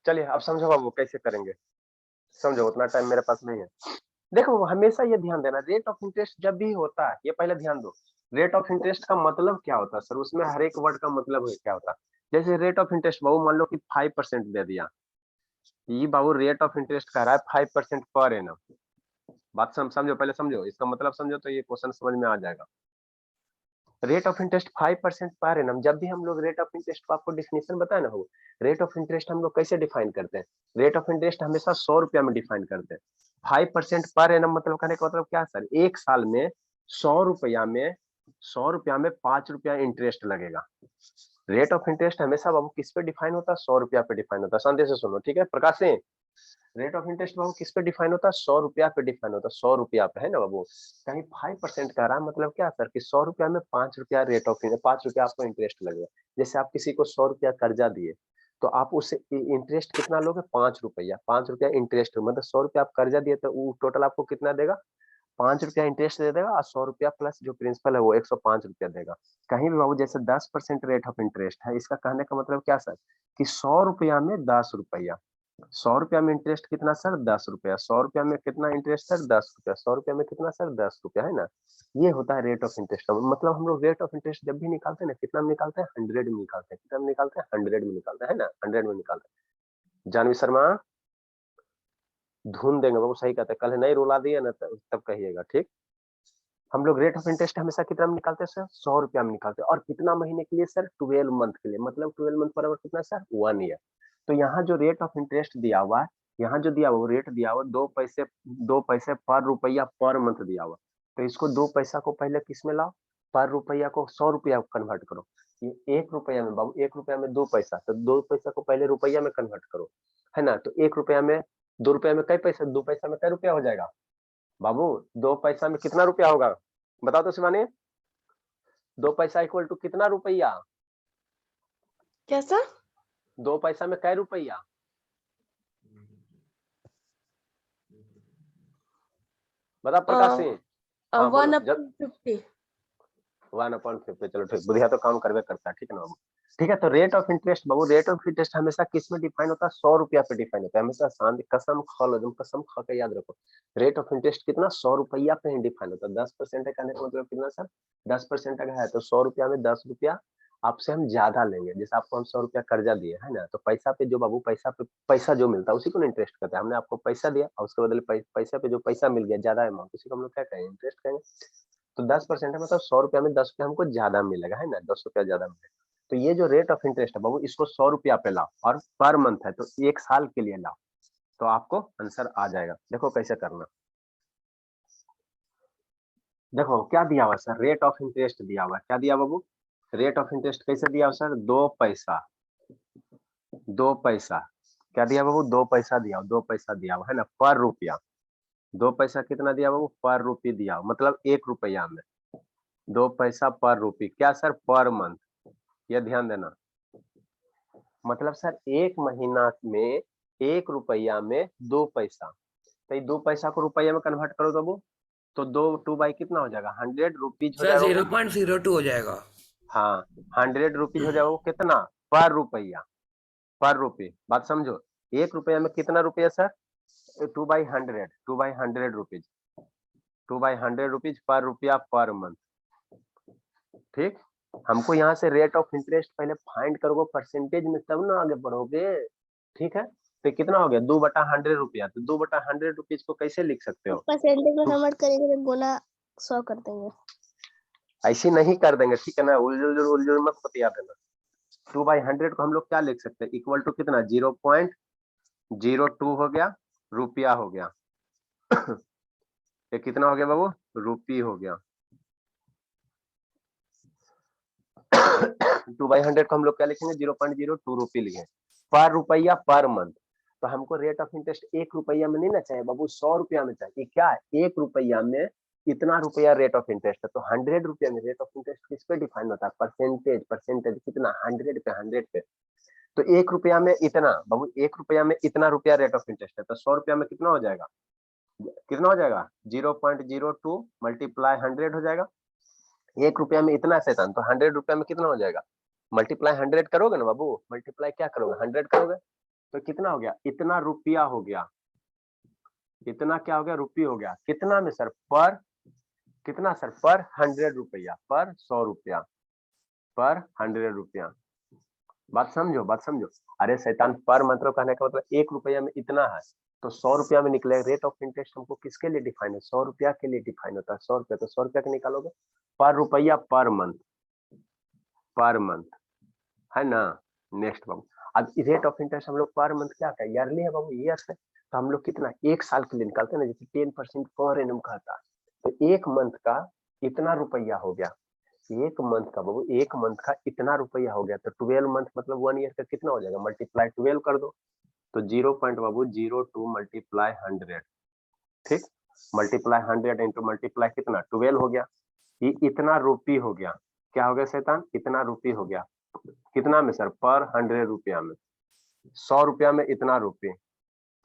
चलिए अब समझो बाबू कैसे करेंगे, समझो, उतना टाइम मेरे पास नहीं है। देखो हमेशा ये ध्यान देना, रेट ऑफ इंटरेस्ट जब भी होता है, ये पहले ध्यान दो, रेट ऑफ इंटरेस्ट का मतलब क्या होता है सर, उसमें हर एक वर्ड का मतलब क्या होता है। जैसे रेट ऑफ इंटरेस्ट बाबू मान लो कि 5% दे दिया, ये बाबू रेट ऑफ इंटरेस्ट कह रहा है 5% पर एनम। बात समझो, पहले समझो इसका मतलब समझो तो ये क्वेश्चन समझ में आ जाएगा। Rate of interest 5% per annum, जब भी हम लोग रेट ऑफ इंटरेस्ट को आपको डिफिनेशन बताए ना हो, रेट ऑफ इंटरेस्ट हम लोग कैसे डिफाइन करते हैं, रेट ऑफ इंटरेस्ट हमेशा 100 रुपया में डिफाइन करते हैं। 5% पर एनम मतलब कहने का मतलब क्या सर, एक साल में 100 रुपया में 100 रुपया में 5 रुपया इंटरेस्ट लगेगा। रेट ऑफ इंटरेस्ट हमेशा बाबू किस पे डिफाइन होता है, 100 रुपया पे डिफाइन होता है। शांति से सुनो, ठीक है Prakash Singh, rate of interest बाबू किस पे डिफाइन होता है, 100 रुपया पे डिफाइन होता है, 100 रुपया पे, है ना बाबू। कहीं 5% का रहा मतलब क्या सर, कि 100 रुपया में 5 रुपया रेट ऑफ 5 रुपया आपको इंटरेस्ट लगेगा। जैसे आप किसी को 100 रुपया कर्जा दिए, तो आप उससे इंटरेस्ट कितना लोगे, 5 रुपया, 5 रुपया इंटरेस्ट, मतलब 100 रुपया आप कर्जा दिए तो वो टोटल आपको कितना देगा, 5 रुपया इंटरेस्ट दे देगा, और 100 रुपया प्लस जो प्रिंसिपल है वो 105 रुपया देगा। कहीं भी बाबू जैसे 10% रेट ऑफ इंटरेस्ट है, इसका कहने का मतलब क्या सर, कि 100 रुपया में 10 रुपया, 100 रुपया में इंटरेस्ट कितना सर, 10 रुपया, 100 रुपया में कितना इंटरेस्ट सर, 10 रुपया, 100 रुपया में कितना सर, 10 रुपया, है ना। ये होता है रेट ऑफ इंटरेस्ट का मतलब। हम लोग रेट ऑफ इंटरेस्ट जब भी निकालते हैं ना, कितना में निकालते हैं, 100 में निकालते हैं, कितना में निकालते हैं, 100 में निकालते हैं, ना 100 में निकालते हैं। जानवी शर्मा धुन देंगे वो, सही कहते हैं, कल नहीं रुला दिया ना तब कहिएगा, ठीक। हम लोग रेट ऑफ इंटरेस्ट हमेशा कितना में निकालते हैं सर, 100 रुपया में निकालते हैं। और कितना महीने के लिए सर, 12 मंथ के लिए, मतलब 12 मंथ बराबर कितना सर, 1 ईयर। तो यहाँ जो रेट ऑफ इंटरेस्ट दिया हुआ है, यहाँ जो दिया हुआ रेट दिया हुआ 2 पैसे, 2 पैसे पर रुपया पर मंथ दिया हुआ। तो इसको 2 पैसा को पहले किस में लाओ, पर रुपया को 100 रुपया कन्वर्ट करो। ये 1 रुपया में बाबू, 1 रुपया में 2 पैसा, तो 2 पैसा को पहले रुपया में कन्वर्ट करो, है ना। तो 1 रुपया में 2 रुपया में कई पैसा, 2 पैसा में कई रुपया हो जाएगा बाबू, 2 पैसा में कितना रुपया होगा, बताओ तो शिवानी। 2 पैसा इक्वल टू कितना रुपया, कैसा? 2 पैसा में कै रुपया, बता प्रकाश सिंह। हाँ बोलो, जब 1/50। 1/50, चलो ठीक, बुढ़िया तो काम करवे करता है, ठीक है ना बाबू। ठीक है, तो रेट ऑफ इंटरेस्ट बाबू, रेट ऑफ इंटरेस्ट हमेशा किस में डिफाइन होता है, 100 रुपया पे डिफाइन होता है हमेशा। शांति, कसम खा लो, तुम कसम खा के याद रखो, रेट ऑफ इंटरेस्ट कितना, 100 रुपया पे ही डिफाइन होता है। 10% है कहने का मतलब कितना सर, 10% अगर है तो 100 रुपया में 10 रुपया आपसे हम ज्यादा लेंगे। जैसे आपको हम 100 रुपया कर्जा दिए, है ना, तो पैसा पे जो बाबू, पैसा पे पैसा जो मिलता है उसी को इंटरेस्ट कहते हैं। हमने आपको पैसा दिया और उसके बदले पैसा पे जो पैसा मिल गया ज्यादा अमाउंट, उसी को हम लोग क्या कहेंगे, इंटरेस्ट कहेंगे। तो 10% है मतलब 100 रुपया में 10 रुपया हमको ज्यादा मिलेगा, है ना, 10 रुपया ज्यादा मिलेगा। तो ये जो रेट ऑफ इंटरेस्ट है बाबू, इसको 100 रुपया पे लाओ और पर मंथ है तो 1 साल के लिए लाओ, तो आपको आंसर आ जाएगा। देखो कैसे करना, देखो क्या दिया हुआ सर, रेट ऑफ इंटरेस्ट दिया हुआ है, क्या दिया बाबू, रेट ऑफ इंटरेस्ट कैसे दिया हुआ सर, 2 पैसा, 2 पैसा, क्या दिया बाबू, 2 पैसा दिया हुआ, 2 पैसा दिया हुआ है ना, पर रुपया। 2 पैसा कितना दिया बाबू, पर रुपये दिया हुआ, मतलब 1 रुपया में 2 पैसा पर रुपये, क्या सर, पर मंथ। यह ध्यान देना, मतलब सर 1 महीना में 1 रुपया में 2 पैसा, तो 2 पैसा को रुपया में कन्वर्ट करो तो वो, तो 2 बाई कितना हो जाएगा, 100 रुपीज हो सर जाएगा वो। 0.02 हो जाएगा। हाँ, 100 रुपीज हो जाएगा वो, कितना, पर रुपया, पर रुपये, बात समझो। 1 रुपया में कितना रुपया सर, 2/100, 2/100 रुपीज, 2/100 रुपीज पर रुपया पर मंथ, ठीक। हमको यहाँ से रेट ऑफ इंटरेस्ट पहले फाइंड करोगे परसेंटेज में, तब ना आगे बढ़ोगे, ठीक है। तो कितना हो गया, 2/100 रुपया, तो 2/100 रुपीज को कैसे लिख सकते हो, परसेंटेज में कन्वर्ट करेंगे तो गुना 100 कर देंगे। ऐसे नहीं कर देंगे, ठीक है ना, उलझुल मत बतिया देना। 2/100 को हम लोग क्या लिख सकते हैं, इक्वल टू कितना, 0.02 हो गया, रुपया हो गया। ये कितना हो गया बाबू, रुपये हो गया। 2/100 को हम लोग क्या लिखेंगे, 0.02 रुपये लिखे, पर रुपया पर मंथ। तो हमको रेट ऑफ इंटरेस्ट 1 रुपया में नहीं ना चाहिए बाबू, 100 रुपया में चाहिए। क्या, 1 रुपया में इतना रुपया रेट ऑफ इंटरेस्ट है, तो 100 रुपया में रेट ऑफ इंटरेस्ट किस पे डिफाइन होता है, परसेंटेज, परसेंटेज कितना, 100 पे। तो 1 रुपया में इतना बाबू, 1 रुपया में इतना रुपया रेट ऑफ इंटरेस्ट है, तो 100 रुपया में कितना हो जाएगा, कितना हो जाएगा, 0.02 मल्टीप्लाई 100 हो जाएगा। 1 रुपया में इतना शैतान, तो 100 रुपया में कितना हो जाएगा, मल्टीप्लाई 100 करोगे ना बाबू, मल्टीप्लाई क्या करोगे, 100 करोगे, तो कितना हो गया, इतना रुपया हो गया, इतना क्या हो गया, रुपये हो गया। कितना में सर, पर कितना सर, पर 100 रुपया, पर 100 रुपया, पर 100 रुपया। बात समझो, बात समझो। अरे शैतान, पर मतलब कहने का मतलब 1 रुपया में इतना है, तो 100 रुपया में निकलेगा। रेट ऑफ इंटरेस्ट हमको किसके लिए डिफाइन है, 100 रुपया के लिए डिफाइन होता है। 100 रुपया, तो 100 रुपया के निकालोगे, पर रुपया पर मंथ, पर मंथ, है ना। नेक्स्ट बाबू, अब रेट ऑफ इंटरेस्ट हम लोग पर मंथ क्या है, ईयरली है बाबू, ईयर से। तो हम लोग कितना, 1 साल के लिए निकालते हैं ना, जैसे 10% पर एनम कहता है। तो 1 मंथ का इतना रुपया हो गया, 1 मंथ का बाबू, 1 मंथ का इतना रुपया हो गया। तो 12 मंथ मतलब 1 ईयर का कितना हो जाएगा, मल्टीप्लाई 12 कर दो। तो 0.02 मल्टीप्लाई 100, ठीक, मल्टीप्लाई 100 इंटू मल्टीप्लाई कितना 12 हो गया। ये इतना रुपये हो गया, क्या हो गया शैतान, इतना रुपये हो गया। कितना में सर, पर 100 रुपया में, 100 रुपया में इतना रुपये,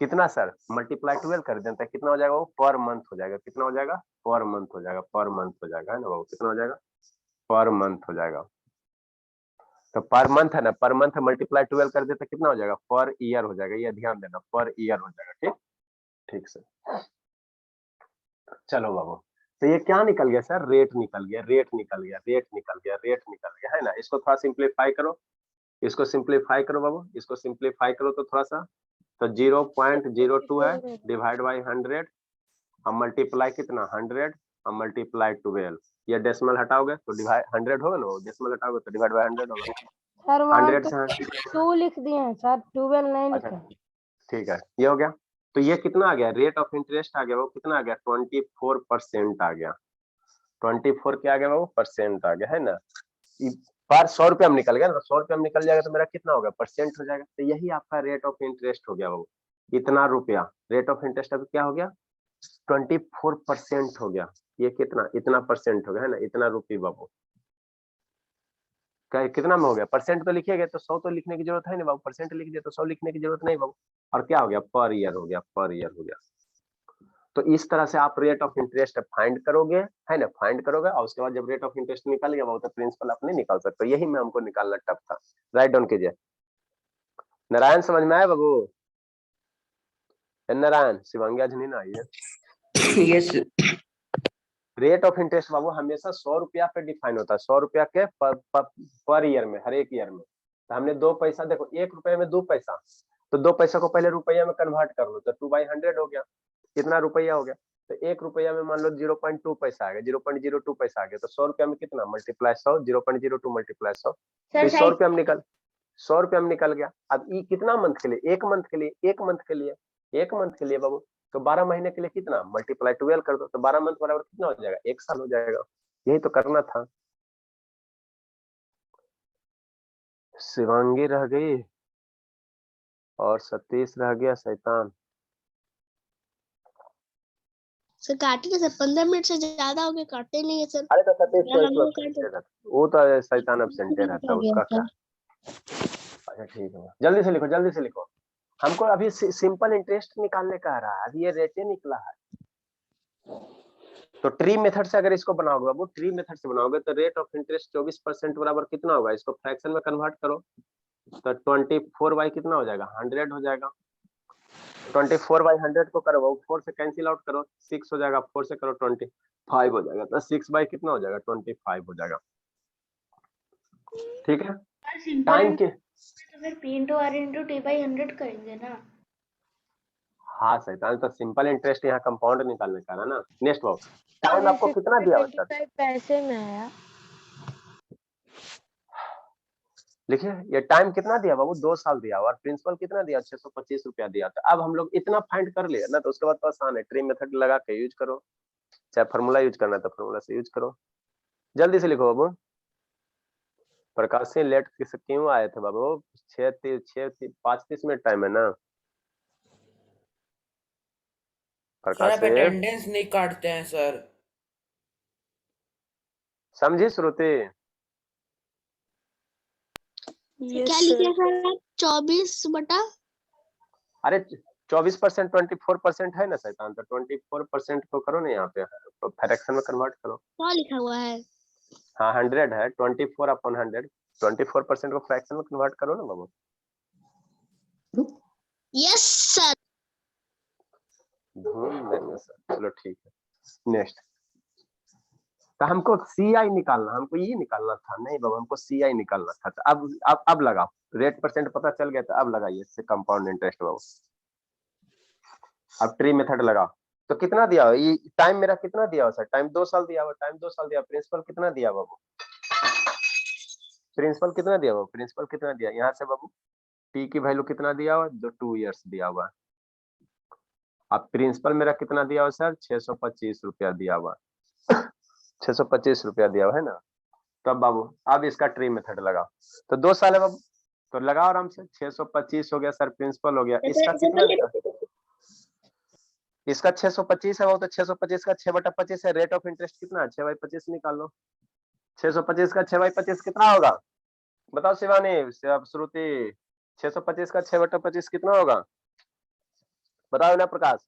कितना सर, मल्टीप्लाई 12 कर देते हैं, कितना हो जाएगा वो, पर मंथ हो जाएगा। कितना हो जाएगा, पर मंथ हो जाएगा, पर मंथ हो जाएगा, है ना बाबू, कितना हो जाएगा, पर मंथ हो जाएगा। तो पर मंथ है ना, पर मंथ मल्टीप्लाई 12 कर देते कितना हो जाएगा, पर ईयर हो जाएगा। ये ध्यान देना, पर ईयर हो जाएगा, ठीक, ठीक सर। चलो बाबू, तो ये क्या निकल गया सर, रेट निकल गया, रेट निकल गया, रेट निकल गया, रेट निकल गया, है ना। इसको थोड़ा सिंप्लीफाई करो, इसको सिंप्लीफाई करो बाबू, इसको सिंप्लीफाई करो तो थोड़ा सा, तो 0.02 है, डिवाइड बाई 100, और मल्टीप्लाई कितना 100, और मल्टीप्लाई 12। ये डेसिमल हटाओगे तो डिवाइड 100 होगा ना, डेसिमल हटाओगे तो डिवाइड बाई 100 होगा। सर वहाँ 100 तो से 2 लिख दिए हैं सर, 12 नहीं अच्छा, लिखे। ठीक है, ये हो गया। तो ये कितना आ गया, रेट ऑफ इंटरेस्ट आ गया वो, कितना आ गया, 24% आ गया। 24 क्या आ गया वो, परसेंट आ गया, है ना। पर 100 रुपया में निकल गया ना, 100 रुपया में निकल जाएगा तो मेरा कितना होगा, परसेंट हो जाएगा। तो यही आपका रेट ऑफ इंटरेस्ट हो गया वो, इतना रुपया। रेट ऑफ इंटरेस्ट अभी क्या हो गया, 24% हो गया। ये कितना, इतना परसेंट हो गया, है ना, इतना रुपये बाबू। कितना में हो गया, परसेंट तो लिखिएगा, तो 100 तो लिखने की जरूरत है नहीं बाबू, परसेंट लिख दिया तो 100 लिखने की जरूरत नहीं बाबू। और क्या हो गया, पर ईयर हो गया, पर ईयर हो गया। तो इस तरह से आप रेट ऑफ इंटरेस्ट फाइंड करोगे, है ना, फाइंड करोगे, और उसके बाद जब रेट ऑफ इंटरेस्ट निकल गया वो, तो प्रिंसिपल आप नहीं निकाल सकते। यही में हमको निकालना टफ था। राइट डाउन कीजिए। नारायण समझ में आया बाबू, नारायण, शिवांगी आज नहीं ना आई है। यस रेट ऑफ इंटरेस्ट बाबू हमेशा 100 रुपया पे डिफाइन होता है, 100 रुपया के पर ईयर में, हर एक ईयर में। तो हमने 2 पैसा, देखो 1 रुपये में 2 पैसा, तो 2 पैसा को पहले रुपया में कन्वर्ट कर लो, तो 2/100 हो गया, कितना रुपया हो गया। तो 1 रुपया में मान लो 0.2 पैसा आ गया, 0.02 पैसा आ गया। तो 100 रुपया में कितना, मल्टीप्लाई 100, 0.02 मल्टीप्लाई 100, तो 100 रुपया में निकल, 100 रुपया में निकल गया। अब ये कितना मंथ के लिए, 1 मंथ के लिए, 1 मंथ के लिए, 1 मंथ के लिए बाबू। तो 12 महीने के लिए कितना, मल्टीप्लाई 12 कर दो, तो 12 मंथ बराबर कितना हो जाएगा, 1 साल हो जाएगा। यही तो करना था। शिवांगी रह गई और सतीश रह गया, शैतान। सर काटिए सर, 15 मिनट से ज्यादा हो गए, काटते नहीं है सर। अरे तो सतीश तो हम लोग एब्सेंटे रहता, वो तो शैतान एब्सेंटे रहता है, उसका क्या। अच्छा ठीक है, जल्दी से लिखो, जल्दी से लिखो। हमको अभी सिंपल इंटरेस्ट निकालने का आ रहा है, अभी ये रेटे निकला है। तो ट्री मेथड से अगर इसको बनाओगे बाबू, ट्री मेथड से बनाओगे तो रेट ऑफ इंटरेस्ट 24% बराबर कितना होगा, इसको फ्रैक्शन में कन्वर्ट करो, तो 24 कितना हो जाएगा, 100 हो जाएगा। 24/100 को करो, 4 से कैंसिल आउट करो, 6 हो जाएगा, 4 से करो 25 हो जाएगा, तो 6 कितना हो जाएगा, 25 हो जाएगा। ठीक है, टाइम के, तो फिर P into R into T/100 करेंगे ना। हाँ शैतान, तो सिंपल इंटरेस्ट यहाँ कंपाउंड निकालने का है ना। नेक्स्ट बाबू, टाइम आपको कितना दिया हुआ सर, पैसे में आया। लिखिए ये टाइम कितना दिया बाबू, 2 साल दिया, और प्रिंसिपल कितना दिया, 625 रुपया दिया था। अब हम लोग इतना फाइंड कर लिया ना, तो उसके बाद तो आसान है, ट्री मेथड लगा के यूज करो, चाहे फॉर्मूला यूज करना है तो फॉर्मूला से यूज करो। जल्दी से लिखो बाबू। प्रकाश सिंह लेट क्यों आए थे बाबू, 5:30 मिनट टाइम है ना। प्रकाश सर सिंह अटेंडेंस नहीं काटते हैं सर। समझी श्रुति, क्या लिखे सर आप, 24 बटा, अरे 24% 24% है ना शैतान, तो 24% को करो ना, यहाँ पे फ्रैक्शन में कन्वर्ट करो। क्या लिखा हुआ है, हाँ 100 है, 24/100, 24% को फ्रैक्शन में कन्वर्ट करो ना बाबू। Yes sir. ढूंढ लेंगे सर, चलो ठीक है। नेक्स्ट, तो हमको CI निकालना, हमको ये निकालना था नहीं बाबा, हमको CI निकालना था। तो अब लगाओ, रेट परसेंट पता चल गया, तो अब लगाइए इससे कंपाउंड इंटरेस्ट बाबू। अब ट्री मेथड लगाओ। तो कितना दिया हो, ये टाइम मेरा कितना दिया हो सर? टाइम 2 साल दिया हुआ, टाइम 2 साल दिया। प्रिंसिपल कितना दिया बाबू? प्रिंसिपल कितना दिया बाबू? प्रिंसिपल कितना दिया यहाँ से बाबू? टी की वैल्यू कितना दिया हुआ? जो 2 इयर्स दिया हुआ। अब प्रिंसिपल मेरा कितना दिया हुआ सर? 625 रुपया दिया हुआ। 625 रुपया दिया हुआ है ना। तब बाबू अब इसका ट्री मेथड लगाओ। तो 2 साल है बाबू, तो लगाओ आराम से। 625 हो गया सर, प्रिंसिपल हो गया। इसका कितना देगा? इसका 625 है वो, तो 625 का 6/25 है। रेट ऑफ इंटरेस्ट कितना है? 6/25 निकाल लो। 625 का 6/25 कितना होगा? बताओ शिवानी, श्रुति, 625 का 6/25 कितना होगा? बताओ ना प्रकाश,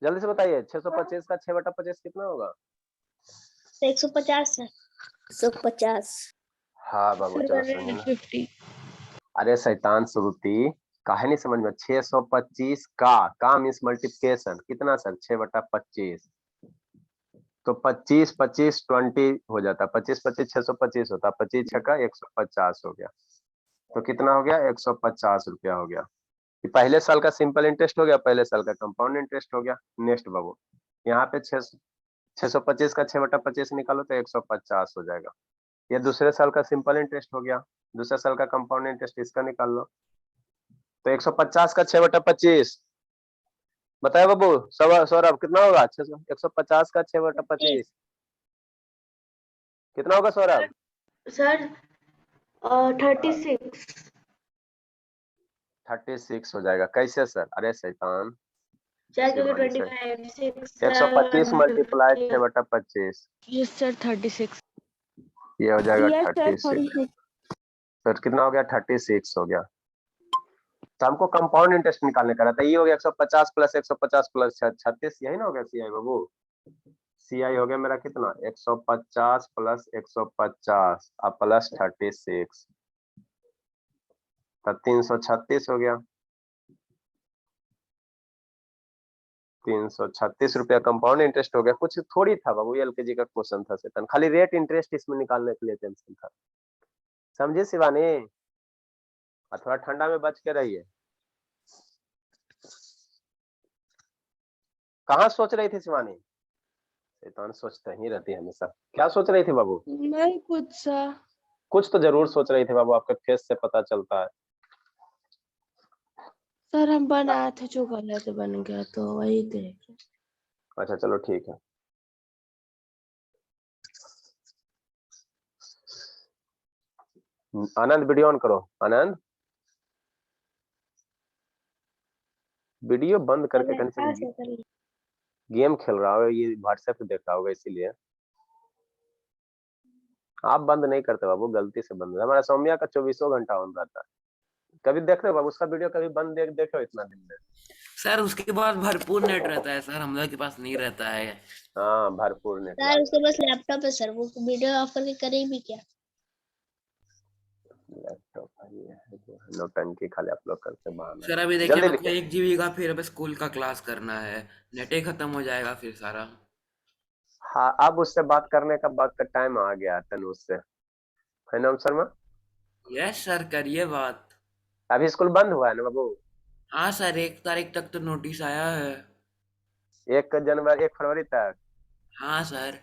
जल्दी से बताइए। 625 का 6/25 कितना होगा? 150 सर। 150। हाँ बाबू चलो समझे ना। अरे शैतान श्रुति, काहे नहीं समझ में? 625 का मीन्स मल्टीप्लिकेशन कितना सर? 6/25। तो 25 25 20 हो जाता है। 25 25 625 होता है। 25 छक्का 150 हो गया। तो कितना हो गया? 150 रुपया हो गया। ये पहले साल का सिंपल इंटरेस्ट हो गया, पहले साल का कंपाउंड इंटरेस्ट हो गया। नेक्स्ट बाबू, यहाँ पे 625 का 6/25 निकालो तो 150 हो जाएगा। ये दूसरे साल का सिंपल इंटरेस्ट हो गया। दूसरे साल का कंपाउंड इंटरेस्ट इसका निकाल लो। तो 150 का 6/25 बताए बाबू। सौरभ कितना होगा? 150 का 6/25 कितना होगा सौरभ? सर 36। 36 हो जाएगा। कैसे सर? अरे शैतान, सर क्योंकि Shivani sir, 25 6 125 multiply 6/25 yes sir 36। ये हो जाएगा यस सर 36। सर कितना हो गया? 36 हो गया। तो हमको कंपाउंड इंटरेस्ट निकालने का रहता है। ये हो गया 150 प्लस 150 प्लस 36, यही ना हो गया CI बाबू। CI हो गया मेरा कितना? 150 प्लस 150 अब प्लस 36, तब 336 हो गया। 336 रुपया कंपाउंड इंटरेस्ट हो गया। कुछ थोड़ी था बाबू, LKG का क्वेश्चन था सेकंड, खाली रेट इंटरेस्ट इसमें निकालने के लिए टेंशन था। समझे शिवानी? और थोड़ा ठंडा में बच के रहिए। कहाँ सोच रही थी शिवानी? शैतान सोचते ही रहती है हमेशा। क्या सोच रही थी बाबू? नहीं कुछ सा। कुछ तो जरूर सोच रही थी बाबू, आपके फेस से पता चलता है। सर हम बनाए थे जो गलत बन गया तो वही देख। अच्छा चलो ठीक है। आनंद वीडियो ऑन करो। आनंद वीडियो बंद करके कहीं से गेम खेल रहा हो, ये व्हाट्सएप पे देख रहा होगा इसीलिए। आप बंद नहीं करते बाबू, गलती से बंद है। हमारा सौम्या का 24 घंटा ऑन रहता है। कभी देख रहे हो बाबू उसका वीडियो? कभी बंद देखो इतना दिन में? सर उसके पास भरपूर नेट रहता है सर, हम लोग के पास नहीं रहता है। हाँ भरपूर नेट सर उसके पास लैपटॉप है सर, वो वीडियो ऑफ करके करे भी क्या? लैपटॉप है, ये है जो है नौटंकी खाली आप लोग करते बहाना। सर अभी देखिए जल्दी मेरे को लिखिए। 1 GB का फिर अब स्कूल का क्लास करना है, नेट ही खत्म हो जाएगा फिर सारा। हाँ अब उससे बात करने का वक्त का टाइम आ गया तनु से, है ना शर्मा? यस सर करिए बात। अभी स्कूल बंद हुआ है ना बाबू? हाँ सर 1 तारीख तक तो नोटिस आया है। 1 फरवरी तक? हाँ सर।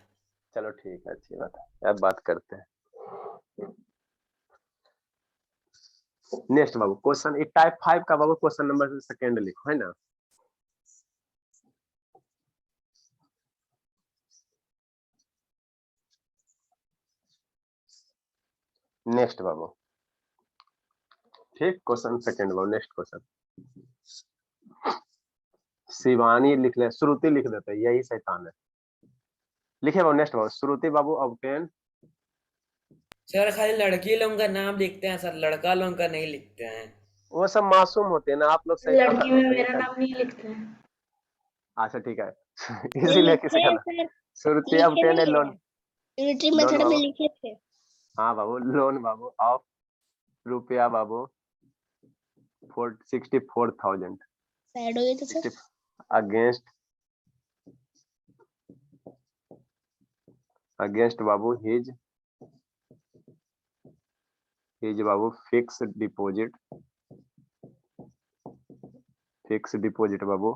चलो ठीक है, अच्छी बात है, अब बात करते हैं। नेक्स्ट बाबू क्वेश्चन, टाइप 5 का बाबू क्वेश्चन नंबर सेकंड लिखो, है ना? नेक्स्ट बाबू, ठीक, क्वेश्चन सेकंड बाबू। नेक्स्ट क्वेश्चन शिवानी लिख ले, श्रुति लिख देते, यही शैतान है। लिखे बाबू। नेक्स्ट बाबू, श्रुति बाबू ऑब्टेन। सर खाली लड़की लोगों का नाम लिखते हैं सर, लड़का लोगों का नहीं लिखते हैं। वो सब मासूम होते हैं ना, आप लोग शैतान लड़की में मेरा नाम नहीं लिखते हैं। अच्छा ठीक है। इसीलिए किसी का नाम श्रुति ऑब्टेन है लोन। यूनिटरी लोन मेथड में बाबू, लिखे थे। हाँ बाबू, लोन बाबू ऑफ रुपया बाबू 64,000 सैड हो गए थे sir. Against Babu his Babu fix deposit Babu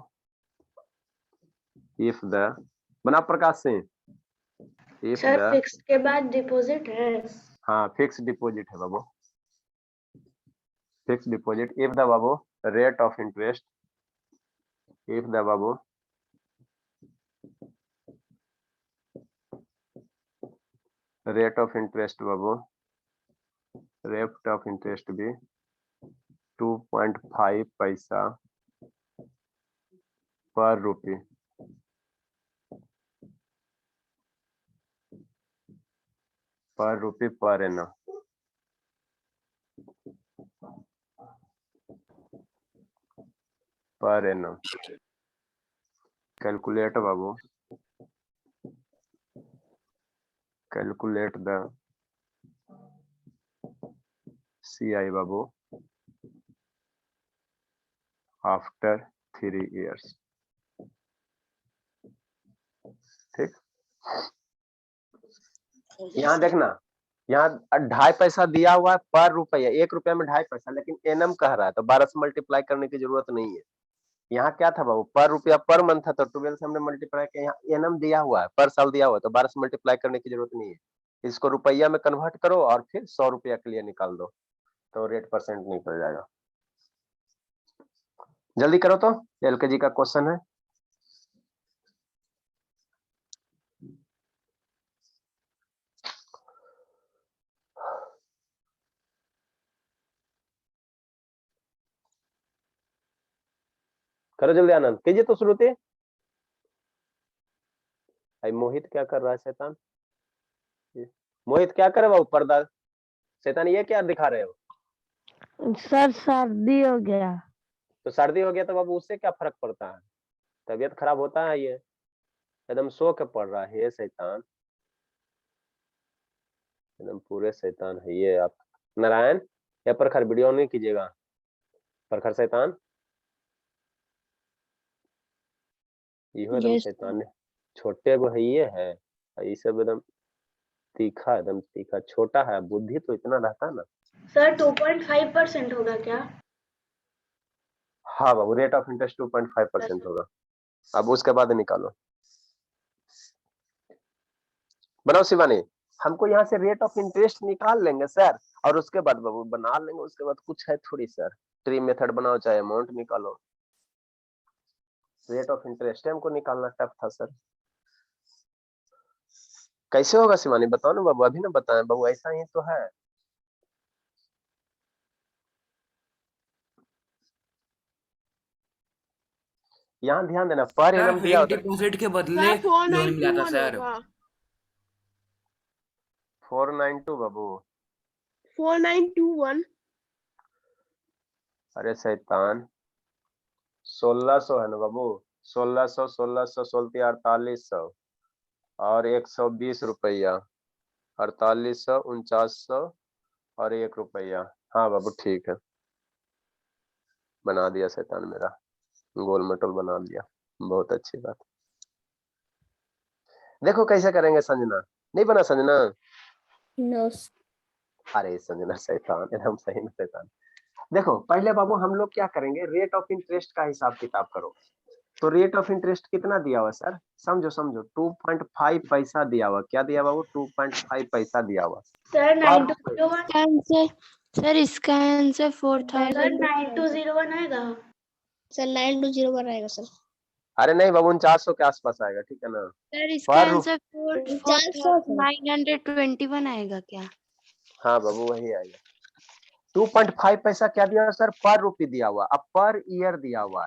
if the बना प्रकाश से इफ सर द फिक्स के बाद डिपॉजिट है। हाँ फिक्स डिपॉजिट है बाबू, फिक्स डिपॉजिट इफ द बाबू rate of interest if the बाबू रेट ऑफ इंटरेस्ट बाबू रेट ऑफ इंटरेस्ट भी 2.5 पैसा पर रुपये पर एनम कैलकुलेट बाबू कैलकुलेट द CI बाबू आफ्टर 3 years। ठीक, यहाँ देखना, यहाँ 2.5 पैसा दिया हुआ है पर रुपया, 1 रुपया में 2.5 पैसा, लेकिन एनम कह रहा है तो 12 से मल्टीप्लाई करने की जरूरत नहीं है। यहाँ क्या था बाबू, पर रुपया पर मंथ था तो 12 से हमने मल्टीप्लाई किया। यहाँ एनम दिया हुआ है, पर साल दिया हुआ है तो 12 से मल्टीप्लाई करने की जरूरत नहीं है। इसको रुपया में कन्वर्ट करो और फिर 100 रुपया के लिए निकाल दो तो रेट परसेंट निकल जाएगा। जल्दी करो तो, LKG का क्वेश्चन है। करो जल्दी आनंद, कीजिए तो शुरू थे। भाई मोहित क्या कर रहा है शैतान, मोहित क्या करे बाबू पर्दा, शैतान ये क्या दिखा रहे हो? सर सर्दी हो गया। तो सर्दी हो गया तो बाबू उससे क्या फर्क पड़ता है, तबीयत खराब होता है, ये एकदम सो के पड़ रहा है ये शैतान, एकदम पूरे शैतान है ये। आप नारायण या प्रखर वीडियो नहीं कीजिएगा, प्रखर शैतान इहो एकदम Yes, शैतान है, छोटे को है ये है, ये सब एकदम तीखा, एकदम तीखा, छोटा है, बुद्धि तो इतना रहता ना। सर 2.5% होगा क्या? हाँ बाबू रेट ऑफ इंटरेस्ट 2.5% होगा। अब उसके बाद निकालो, बनाओ शिवानी, हमको यहाँ से रेट ऑफ इंटरेस्ट निकाल लेंगे सर, और उसके बाद बाबू बना लेंगे, उसके बाद कुछ है थोड़ी सर, ट्री मेथड बनाओ चाहे अमाउंट निकालो। रेट ऑफ इंटरेस्ट हमको निकालना टफ था सर, कैसे होगा शिवानी बताओ ना बाबू, अभी ना बताएं बाबू, ऐसा ही तो है। यहाँ ध्यान देना, पर एनम दिया होता है डिपॉजिट के बदले लोन मिला था सर। 492 बाबू, 4921। अरे शैतान 1600 है ना बाबू, 1600 1600 16 4800 और 120 रुपया, 4800 4900 और 1 रुपया। हाँ बाबू ठीक है, बना दिया शैतान मेरा, गोल मटोल बना दिया, बहुत अच्छी बात। देखो कैसे करेंगे संजना, नहीं बना संजना? no. अरे संजना शैतान, एकदम सही में शैतान। देखो पहले बाबू हम लोग क्या करेंगे, रेट ऑफ इंटरेस्ट का हिसाब किताब करो। तो रेट ऑफ इंटरेस्ट कितना दिया हुआ सर, समझो समझो, 2.5 पैसा दिया हुआ, क्या दिया बाबू, 2.5 पैसा दिया हुआ सर पर 9201। सर इसका आंसर 4000। सर 9201 आएगा। सर 9201 आएगा सर। अरे नहीं बाबू 4900 के आसपास आएगा, ठीक है ना। सर इसका पर आंसर 4900 4921 आएगा क्या? हाँ बाबू वही आएगा। 2.5 पैसा क्या दिया सर, पर रुपये दिया हुआ, अब पर ईयर दिया हुआ,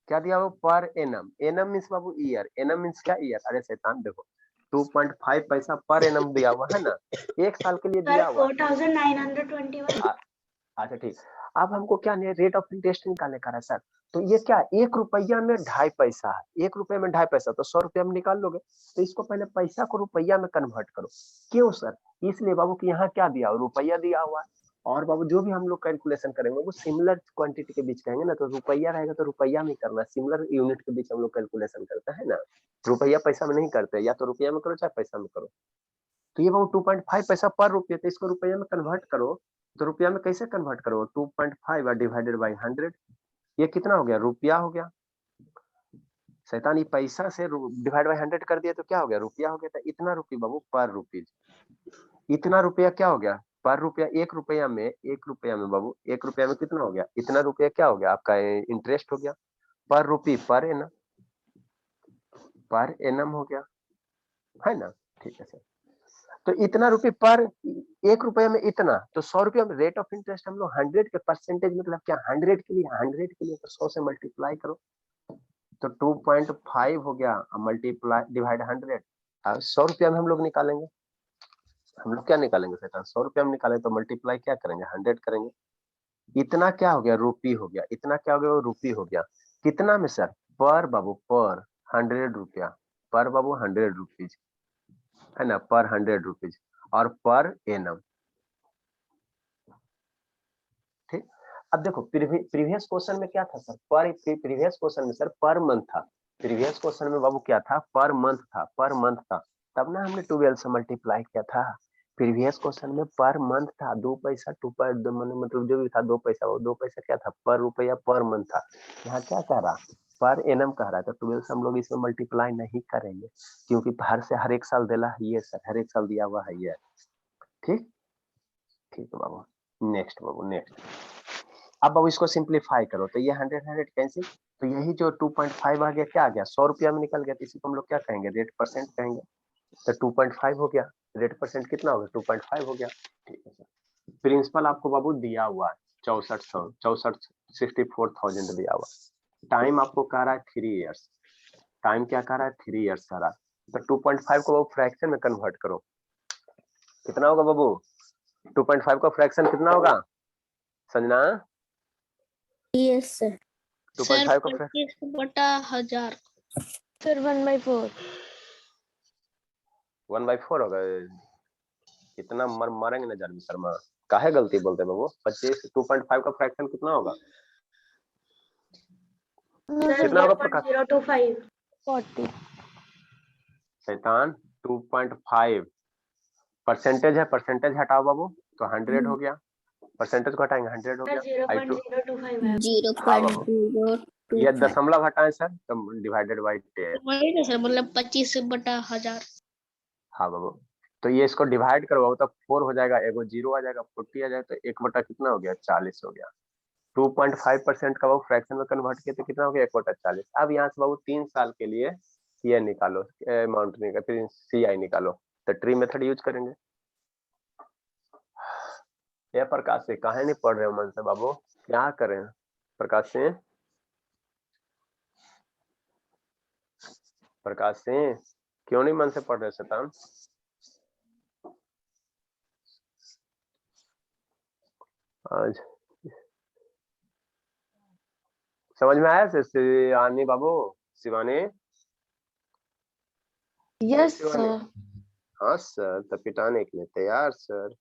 क्या दिया हुआ, पर एनम, एनम मीन्स बाबू ईयर, एनम मीन्स क्या ईयर। अरे शैतान देखो 2.5 पैसा पर एनम दिया हुआ है ना, 1 साल के लिए सर दिया हुआ। 4921। अच्छा ठीक, अब हमको क्या नहीं, रेट ऑफ इंटरेस्ट निकालने का है सर। तो ये क्या 1 रुपया में 2.5 पैसा है, 1 रुपये में 2.5 पैसा, तो 100 रुपया में निकाल लोगे। तो इसको पहले पैसा को रुपया में कन्वर्ट करो। क्यों सर, इसलिए बाबू कि यहाँ क्या दिया हुआ, रुपया दिया हुआ है, और बाबू जो भी हम लोग कैलकुलेशन करेंगे वो सिमिलर क्वांटिटी के बीच कहेंगे ना, तो रुपया रहेगा तो रुपया में करना, सिमिलर यूनिट के बीच हम लोग कैलकुलेशन करते हैं ना, रुपया पैसा में नहीं करते, या तो रुपया में करो चाहे पैसा में करो। तो ये बाबू 2.5 पैसा पर रुपये, तो इसको रुपया में कन्वर्ट करो, तो रुपया में कैसे कन्वर्ट करो, 2.5 डिवाइडेड बाई 100, ये कितना हो गया, रुपया हो गया। शैतान, ये पैसा से डिवाइड बाई 100 कर दिया तो क्या हो गया, रुपया हो गया। तो इतना रुपया बाबू पर रुपीज, इतना रुपया क्या हो गया पर रुपया, 1 रुपया में, 1 रुपया में बाबू 1 रुपया में कितना हो गया, इतना रुपया क्या हो गया आपका इंटरेस्ट हो गया, पर रुपी पर एनम हो गया, है ना। ठीक है सर, तो इतना रुपये पर 1 रुपया में इतना, तो 100 रुपया में रेट ऑफ इंटरेस्ट हम लोग 100 के परसेंटेज मतलब क्या, 100 के लिए, 100 के लिए तो 100 से मल्टीप्लाई करो, तो 2.5 हो गया, मल्टीप्लाई डिवाइड 100, 100 रुपया में हम लोग निकालेंगे, हम लोग क्या निकालेंगे शैतान, 100 रुपया में निकालेंगे तो मल्टीप्लाई क्या करेंगे, 100 करेंगे। इतना क्या हो गया, रुपी हो गया, इतना क्या हो गया, वो रुपी हो गया। कितना में सर, पर बाबू पर 100 रुपया, पर बाबू 100 रुपीज, है ना, पर 100 रुपीज, और पर एनम। ठीक, अब देखो प्रीवियस क्वेश्चन में क्या था सर, प्रीवियस क्वेश्चन में सर पर मंथ था, प्रीवियस क्वेश्चन में बाबू क्या था, पर मंथ था, पर मंथ था, तब ना हमने 12 से मल्टीप्लाई किया था। प्रीवियस क्वेश्चन में पर मंथ था, 2 पैसा, मतलब जो भी था 2 पैसा, वो 2 पैसा क्या था, पर रुपया पर मंथ था। यहाँ क्या कह रहा, पर एनम कह रहा है, तो 12 से हम लोग इसमें मल्टीप्लाई नहीं करेंगे, क्योंकि हर एक साल दिला है ये सर, हर एक साल दिया हुआ है ये। ठीक, ठीक है बाबू, नेक्स्ट बाबू, नेक्स्ट। अब बाबू इसको सिंप्लीफाई करो, तो ये 100 कैंसिल, तो यही जो 2.5 आ गया, क्या आ गया, 100 रुपया में निकल गया, तो इसी को हम लोग क्या कहेंगे, रेट परसेंट कहेंगे। तो 2.5 हो गया, रेट परसेंट कितना हो गया, 2.5 हो गया। ठीक है सर, प्रिंसिपल आपको बाबू दिया हुआ है 64,000 दिया हुआ, टाइम आपको कह रहा है 3 इयर्स, टाइम क्या कह रहा है, 3 इयर्स कह रहा है। तो 2.5 को बाबू फ्रैक्शन में कन्वर्ट करो, कितना होगा बाबू, 2.5 का फ्रैक्शन कितना होगा संजना, यस सर। 2.5 का फ्रैक्शन 25/1000 सर 1/4। 1/4 होगा, कितना मारेंगे ना जानवी शर्मा, काहे गलती बोलते हैं बाबू, 25, 2.5 का फ्रैक्शन कितना होगा, कितना होगा प्रकाश, 0.025 40। शैतान 2.5 परसेंटेज है, परसेंटेज हटाओ बाबू, तो 100 हो गया, परसेंटेज को हटाएंगे 100 हो गया, 0.025 है। 0.025 ये दशमलव हटाएं सर, तो डिवाइडेड बाई 10, वही ना सर, मतलब 25/1000। हाँ बाबू, तो ये इसको डिवाइड करवाओ तो 4 हो जाएगा, एगो 0 आ जाएगा, 40 आ जाएगा, तो 1 बटा कितना हो गया, 40 हो गया। 2.5% का बाबू फ्रैक्शन में कन्वर्ट किया तो कितना हो गया, 1/40। अब यहाँ से बाबू 3 साल के लिए ये निकालो, अमाउंट निकालो, फिर CI निकालो, तो ट्री मेथड यूज करेंगे। ये प्रकाश से काहे नहीं पढ़ रहे हो मन से बाबू, क्या करें प्रकाश से, प्रकाश से क्यों नहीं मन से पढ़ रहे शैतान, आज समझ में आया शिवानी बाबू, शिवानी, यस शिवानी, सर। हाँ सर, तो पिटाने के लिए तैयार सर।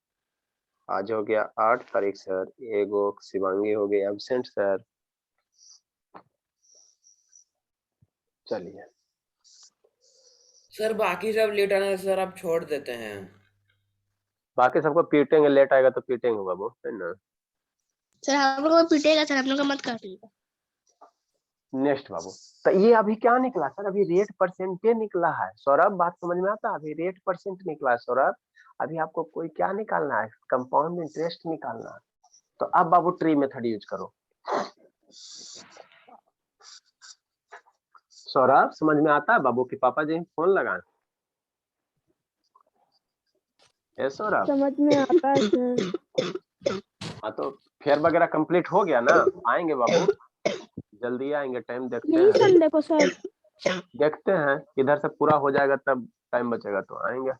आज हो गया 8 तारीख सर, एगो शिवांगी हो गई एब्सेंट सर। चलिए सर बाकी सब लेट आने सर आप छोड़ देते हैं, बाकी सबको पीटेंगे, लेट आएगा तो पीटेंगे बाबू, है ना। सर हम लोग को पीटेगा सर, हम लोग का मत काटिएगा। नेक्स्ट बाबू, तो ये अभी क्या निकला सर, अभी रेट परसेंटे निकला है सौरभ, बात समझ में आता है, अभी रेट परसेंट निकला है सौरभ, अभी आपको कोई क्या निकालना है, कंपाउंड इंटरेस्ट निकालना है। तो अब बाबू ट्री मेथड यूज करो, सौरभ समझ में आता है, बाबू के पापा जी फोन लगाए, सौरभ समझ में आता है सर। हाँ, तो फेयर वगैरह कंप्लीट हो गया ना, आएंगे बाबू, जल्दी आएंगे, टाइम देखते यही हैं, संडे को सर। देखते हैं इधर से पूरा हो जाएगा तब टाइम बचेगा तो आएंगे,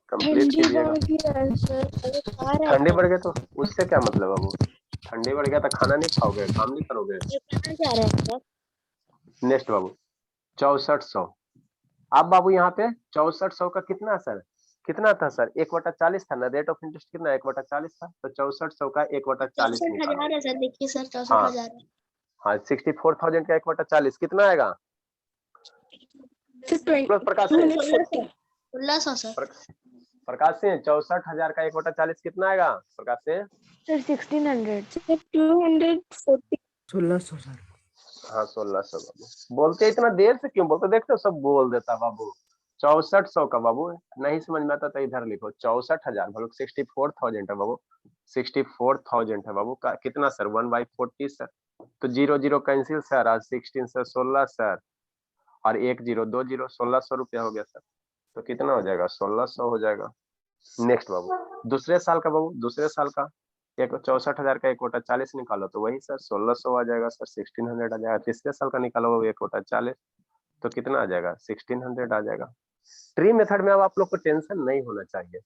कंप्लीट कीजिएगा। ठंडी बढ़ गया तो उससे क्या मतलब बाबू, ठंडी बढ़ गया तो खाना नहीं खाओगे, काम नहीं करोगे। नेक्स्ट बाबू 6400, अब बाबू यहाँ पे 6400 का कितना सर, कितना था सर? 1/40 था ना, रेट ऑफ इंटरेस्ट कितना 1/40 था, तो 6400 का 1/40 निकालो। 64,000 है सर, देखिए सर 64,000 है। हाँ 64,000 का 1/40 कितना आएगा? प्रकाश सिंह 1600 सर। प्रकाश सिंह 64,000 का 1/40 कितना आएगा Prakash Singh? Sir 1600 sir 240 1600 sir. हाँ 1600 बाबू। बोलते इतना देर से क्यों बोलते? देखते हो सब बोल देता बाबू। 6400 का बाबू, नहीं समझ में आता तो इधर लिखो 64,000 बोलो 64,000 है बाबू, 64,000 है बाबू का कितना सर? 1/40 सर, तो 0 0 कैंसिल सर, आज 16 से 16 सर, और 1 0 2 0 1600 रुपया हो गया सर, तो कितना हो जाएगा? 1600 हो जाएगा। नेक्स्ट बाबू दूसरे साल का बाबू, दूसरे साल का 64,000 का 1/40 निकालो तो वही सर 1600 आ जाएगा सर, 1600 आ जाएगा। तीसरे साल का निकालो बाबू 1/40 तो कितना आ जाएगा? 1600 आ जाएगा। ट्री मेथड में अब आप लोग को टेंशन नहीं होना चाहिए।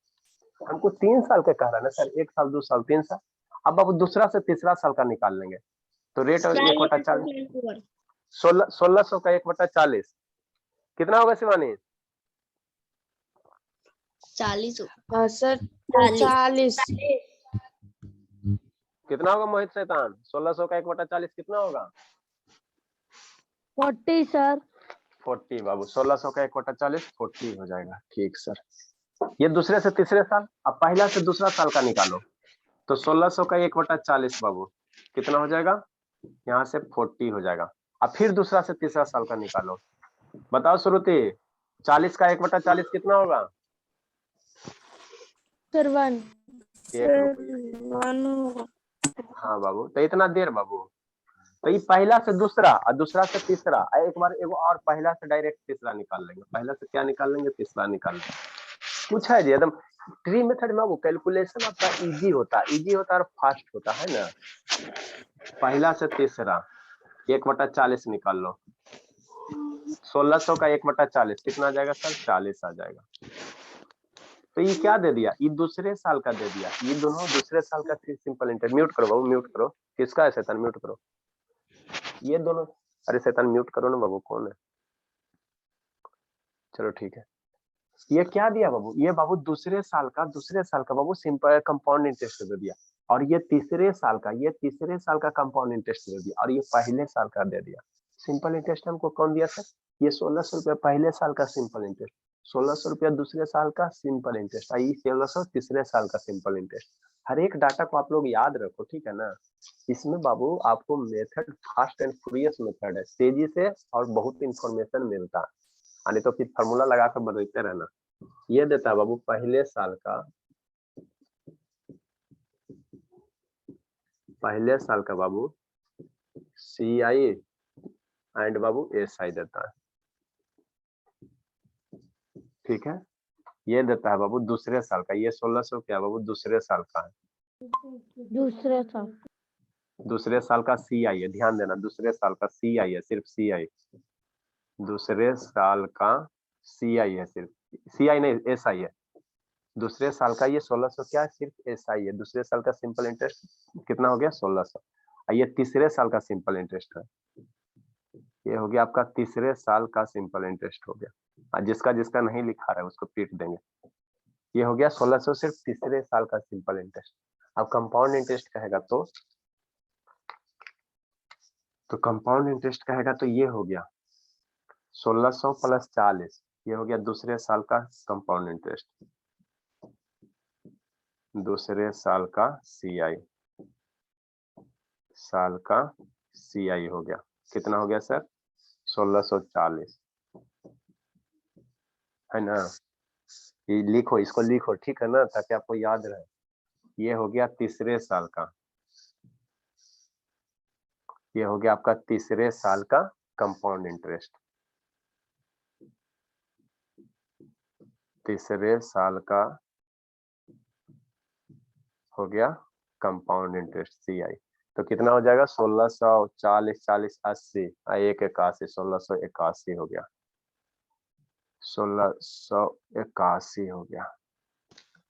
हमको 3 साल का कह रहा है ना सर, 1 साल 2 साल 3 साल। अब बाबू दूसरा से तीसरा साल का निकाल लेंगे तो रेट 1/40 1600 का 1/40 कितना होगा शिवानी? 40 हाँ सर 40 कितना होगा मोहित शैतान? 1600 का 1/40 कितना होगा? 40 सर 40 बाबू, 1600 का 1/40 40 हो जाएगा। ठीक सर, ये दूसरे से तीसरे साल। अब पहला से दूसरा साल का निकालो तो 1600 का 1/40 बाबू कितना हो जाएगा? यहाँ से 40 हो जाएगा। अब फिर दूसरा से तीसरा साल का निकालो, बताओ श्रुति 40 का 1/40 कितना होगा? सर 1 हाँ बाबू, तो इतना देर बाबू, तो ये पहला से दूसरा और दूसरा से तीसरा, एक बार एगो और पहला से डायरेक्ट तीसरा निकाल लेंगे। पहला से क्या निकाल लेंगे? तीसरा निकाल लेंगे। कुछ है जी एकदम ट्री मेथड में वो कैलकुलेशन आपका इजी होता है और फास्ट होता है ना। पहला से तीसरा 1/40 निकाल लो, 1600 का 1/40 कितना आ जाएगा सर? 40 आ जाएगा। तो ये क्या दे दिया? ये दूसरे साल का दे दिया, ये दोनों दूसरे साल का सिंपल इंटरेस्ट। म्यूट करो बाबू, म्यूट करो। किसका है शैतान? म्यूट करो ये दोनों। अरे शैतान म्यूट करो ना बाबू, कौन है? चलो ठीक है। ये क्या दिया बाबू? ये बाबू दूसरे साल का बाबू सिंपल कंपाउंड इंटरेस्ट दे दिया, और ये तीसरे साल का कंपाउंड इंटरेस्ट दे दिया, और ये पहले साल का दे दिया। सिंपल इंटरेस्ट हमको कौन दिया सर? ये 1600 रुपया पहले साल का सिंपल इंटरेस्ट, 1600 रुपया दूसरे साल का सिंपल इंटरेस्ट, आई 1600 तीसरे साल का सिंपल इंटरेस्ट। हर एक डाटा को आप लोग याद रखो, ठीक है ना। इसमें बाबू आपको method fast and furious method है, तेजी से और बहुत इंफॉर्मेशन मिलता है, नहीं तो फिर फार्मूला लगा कर बदलते रहना। ये देता है बाबू पहले साल का बाबू CI एंड बाबू SI देता है, ठीक है। ये देता है बाबू दूसरे साल का, ये 1600 क्या बाबू? दूसरे साल का है, दूसरे साल का CI है, ध्यान देना, दूसरे साल का CI है, सिर्फ CI, दूसरे साल का CI है, सिर्फ CI नहीं SI है। दूसरे साल का ये 1600 क्या है? सिर्फ SI है। दूसरे साल का सिंपल इंटरेस्ट कितना हो गया? 1600। ये तीसरे साल का सिंपल इंटरेस्ट है, ये हो गया आपका तीसरे साल का सिंपल इंटरेस्ट हो गया। जिसका जिसका नहीं लिखा रहा है उसको पीट देंगे। ये हो गया 1600 सिर्फ तीसरे साल का सिंपल इंटरेस्ट। अब कंपाउंड इंटरेस्ट कहेगा तो कंपाउंड इंटरेस्ट कहेगा तो ये हो गया 1600 प्लस 40, ये हो गया दूसरे साल का कंपाउंड इंटरेस्ट, दूसरे साल का CI, साल का CI हो गया। कितना हो गया सर? 1640 है ना। ये लिखो, इसको लिखो, ठीक है ना, ताकि आपको याद रहे। ये हो गया तीसरे साल का, ये हो गया आपका तीसरे साल का कंपाउंड इंटरेस्ट, तीसरे साल का हो गया कंपाउंड इंटरेस्ट CI। तो कितना हो जाएगा? 1640 40 80 1 81, 1681 हो गया, 1681 हो गया।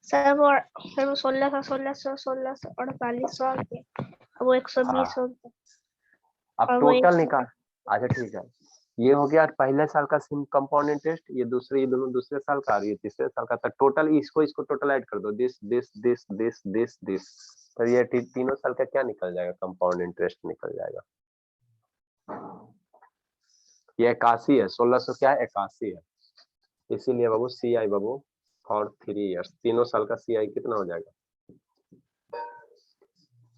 सर वो 1600 4800 आ गया, अब वो 120 हो गया। अब और वो टोटल 100 निकाल। अच्छा ठीक है, ये हो गया पहले साल का कंपाउंड इंटरेस्ट, ये दोनों दूसरे साल का और ये तीसरे साल का। तो टोटल इसको टोटल ऐड कर दो, दिस, तो ये तीनों साल का क्या निकल जाएगा, कंपाउंड इंटरेस्ट निकल जाएगा। ये 81 है, 1600 क्या है 81 है, इसीलिए बाबू सी आई बाबू फॉर 3 इयर्स, तीनों साल का सी आई कितना हो जाएगा,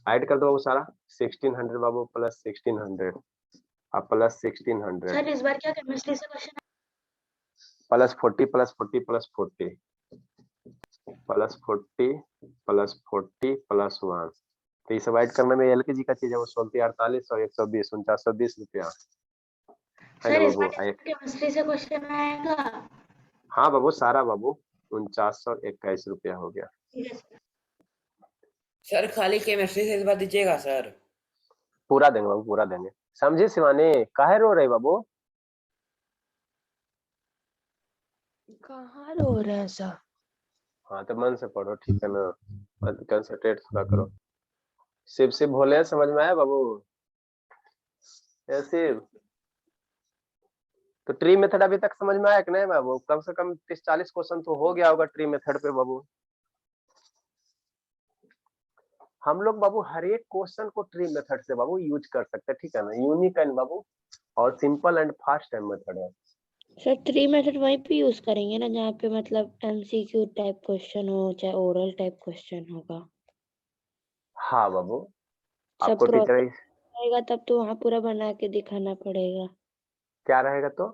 ऐड कर दो बाबू सारा, 1600 बाबू प्लस 1600 अब प्लस 1600 सर इस बार क्या केमिस्ट्री से question plus 40 plus 40 plus 40 plus 40 plus 40 plus 1, तो ये सब ऐड करने में एलकेजी का चीज है वो 16 48 और 120 4920 रुपया है सर ना इस बाबू। बार केमिस्ट्री से क्वेश्चन आएगा? हाँ बाबू सारा बाबू 4921 रुपया हो गया। ठीक है सर। सर खाली केमिस्ट्री से इस बार दीजिएगा सर। पूरा देंगे बाबू पूरा देंगे, समझे शिवानी, काहे रो रहे बाबू? कहाँ रो रहे हैं सर? हाँ तो मन से पढ़ो ठीक है ना, कंसंट्रेट थोड़ा करो। शिव शिव भोले समझ में आया बाबू? शिव तो ट्री मेथड अभी तक समझ में आया कि नहीं बाबू? कम से कम 30-40 क्वेश्चन तो हो गया होगा ट्री मेथड पे बाबू। हम लोग बाबू हर एक क्वेश्चन को ट्री मेथड से बाबू यूज कर सकते हैं, ठीक है ना, यूनिक एंड बाबू और सिंपल एंड फास्ट मेथड है। सर 3 मेथड वहीं पे यूज करेंगे ना जहाँ पे मतलब एमसीक्यू टाइप क्वेश्चन हो चाहे ओरल टाइप क्वेश्चन होगा। हाँ बाबू सब आपको टीचर प्रोसेस रहेगा तब तो वहाँ पूरा बना के दिखाना पड़ेगा। क्या रहेगा तो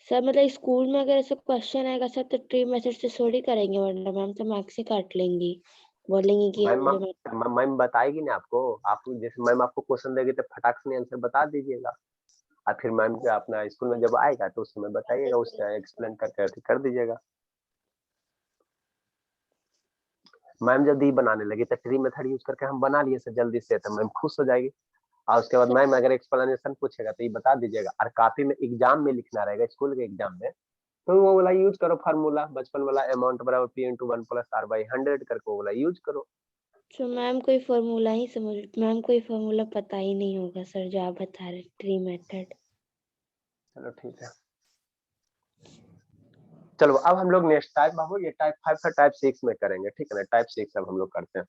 सर मतलब स्कूल में अगर ऐसा क्वेश्चन आएगा सर तो ट्री मेथड से थोड़ी करेंगे वरना मैम तो मार्क्स से काट लेंगी, बोलेंगी कि मैम बताएगी ना आपको, आप जैसे मैम आपको क्वेश्चन देगी तो फटाक से आंसर बता दीजिएगा और फिर मैम जो अपना स्कूल में जब आएगा तो उस समय बताइएगा, उससे एक्सप्लेन करके कर दीजिएगा। मैम जब दी बनाने लगी तो ट्री मेथड यूज करके हम बना लिए सर जल्दी से, तो मैम खुश हो जाएगी और उसके बाद मैम अगर एक्सप्लेनेशन पूछेगा तो ये बता दीजिएगा और कॉपी में एग्जाम में लिखना रहेगा स्कूल के एग्जाम में, तो वो वाला यूज करो फार्मूला बचपन वाला, अमाउंट बराबर P into 1 plus R by 100 करके वो वाला यूज करो। तो मैम कोई फॉर्मूला ही समझ, मैम कोई फॉर्मूला पता ही नहीं होगा सर जो आप बता रहे ट्री मेथड। चलो ठीक है, चलो अब हम लोग नेक्स्ट टाइप बाबू, ये टाइप 5 का टाइप 6 में करेंगे, ठीक है ना, टाइप 6 अब हम लोग करते हैं।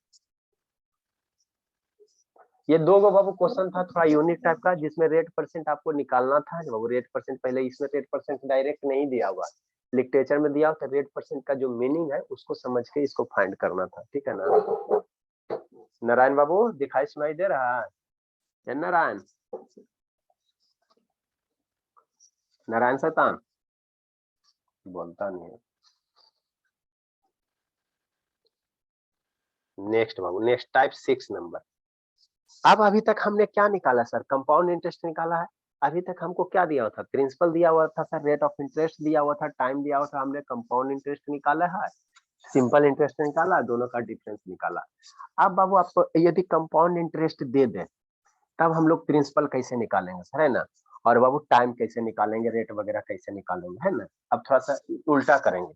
ये दो गो बाबू क्वेश्चन था थोड़ा यूनिक टाइप का जिसमें रेट परसेंट आपको निकालना था बाबू। रेट परसेंट पहले इसमें रेट परसेंट डायरेक्ट नहीं दिया हुआ, लिटरेचर में दिया हुआ था, रेट परसेंट का जो मीनिंग है उसको समझ के इसको फाइंड करना था, ठीक है ना। नारायण बाबू दिखाई सुनाई दे रहा है नारायण? नारायण शैतान बोलता नहीं है। नेक्स्ट बाबू, नेक्स्ट टाइप 6 नंबर। अब अभी तक हमने क्या निकाला सर? कंपाउंड इंटरेस्ट निकाला है। अभी तक हमको क्या दिया हुआ था? प्रिंसिपल दिया हुआ था सर, रेट ऑफ इंटरेस्ट दिया हुआ था, टाइम दिया हुआ था, हमने कंपाउंड इंटरेस्ट निकाला है, सिंपल इंटरेस्ट निकाला, दोनों का डिफरेंस निकाला। अब बाबू आपको यदि कंपाउंड इंटरेस्ट दे दे तब हम लोग प्रिंसिपल कैसे निकालेंगे सर, है ना, और बाबू टाइम कैसे निकालेंगे, रेट वगैरह कैसे निकालेंगे, है ना। अब थोड़ा सा उल्टा करेंगे।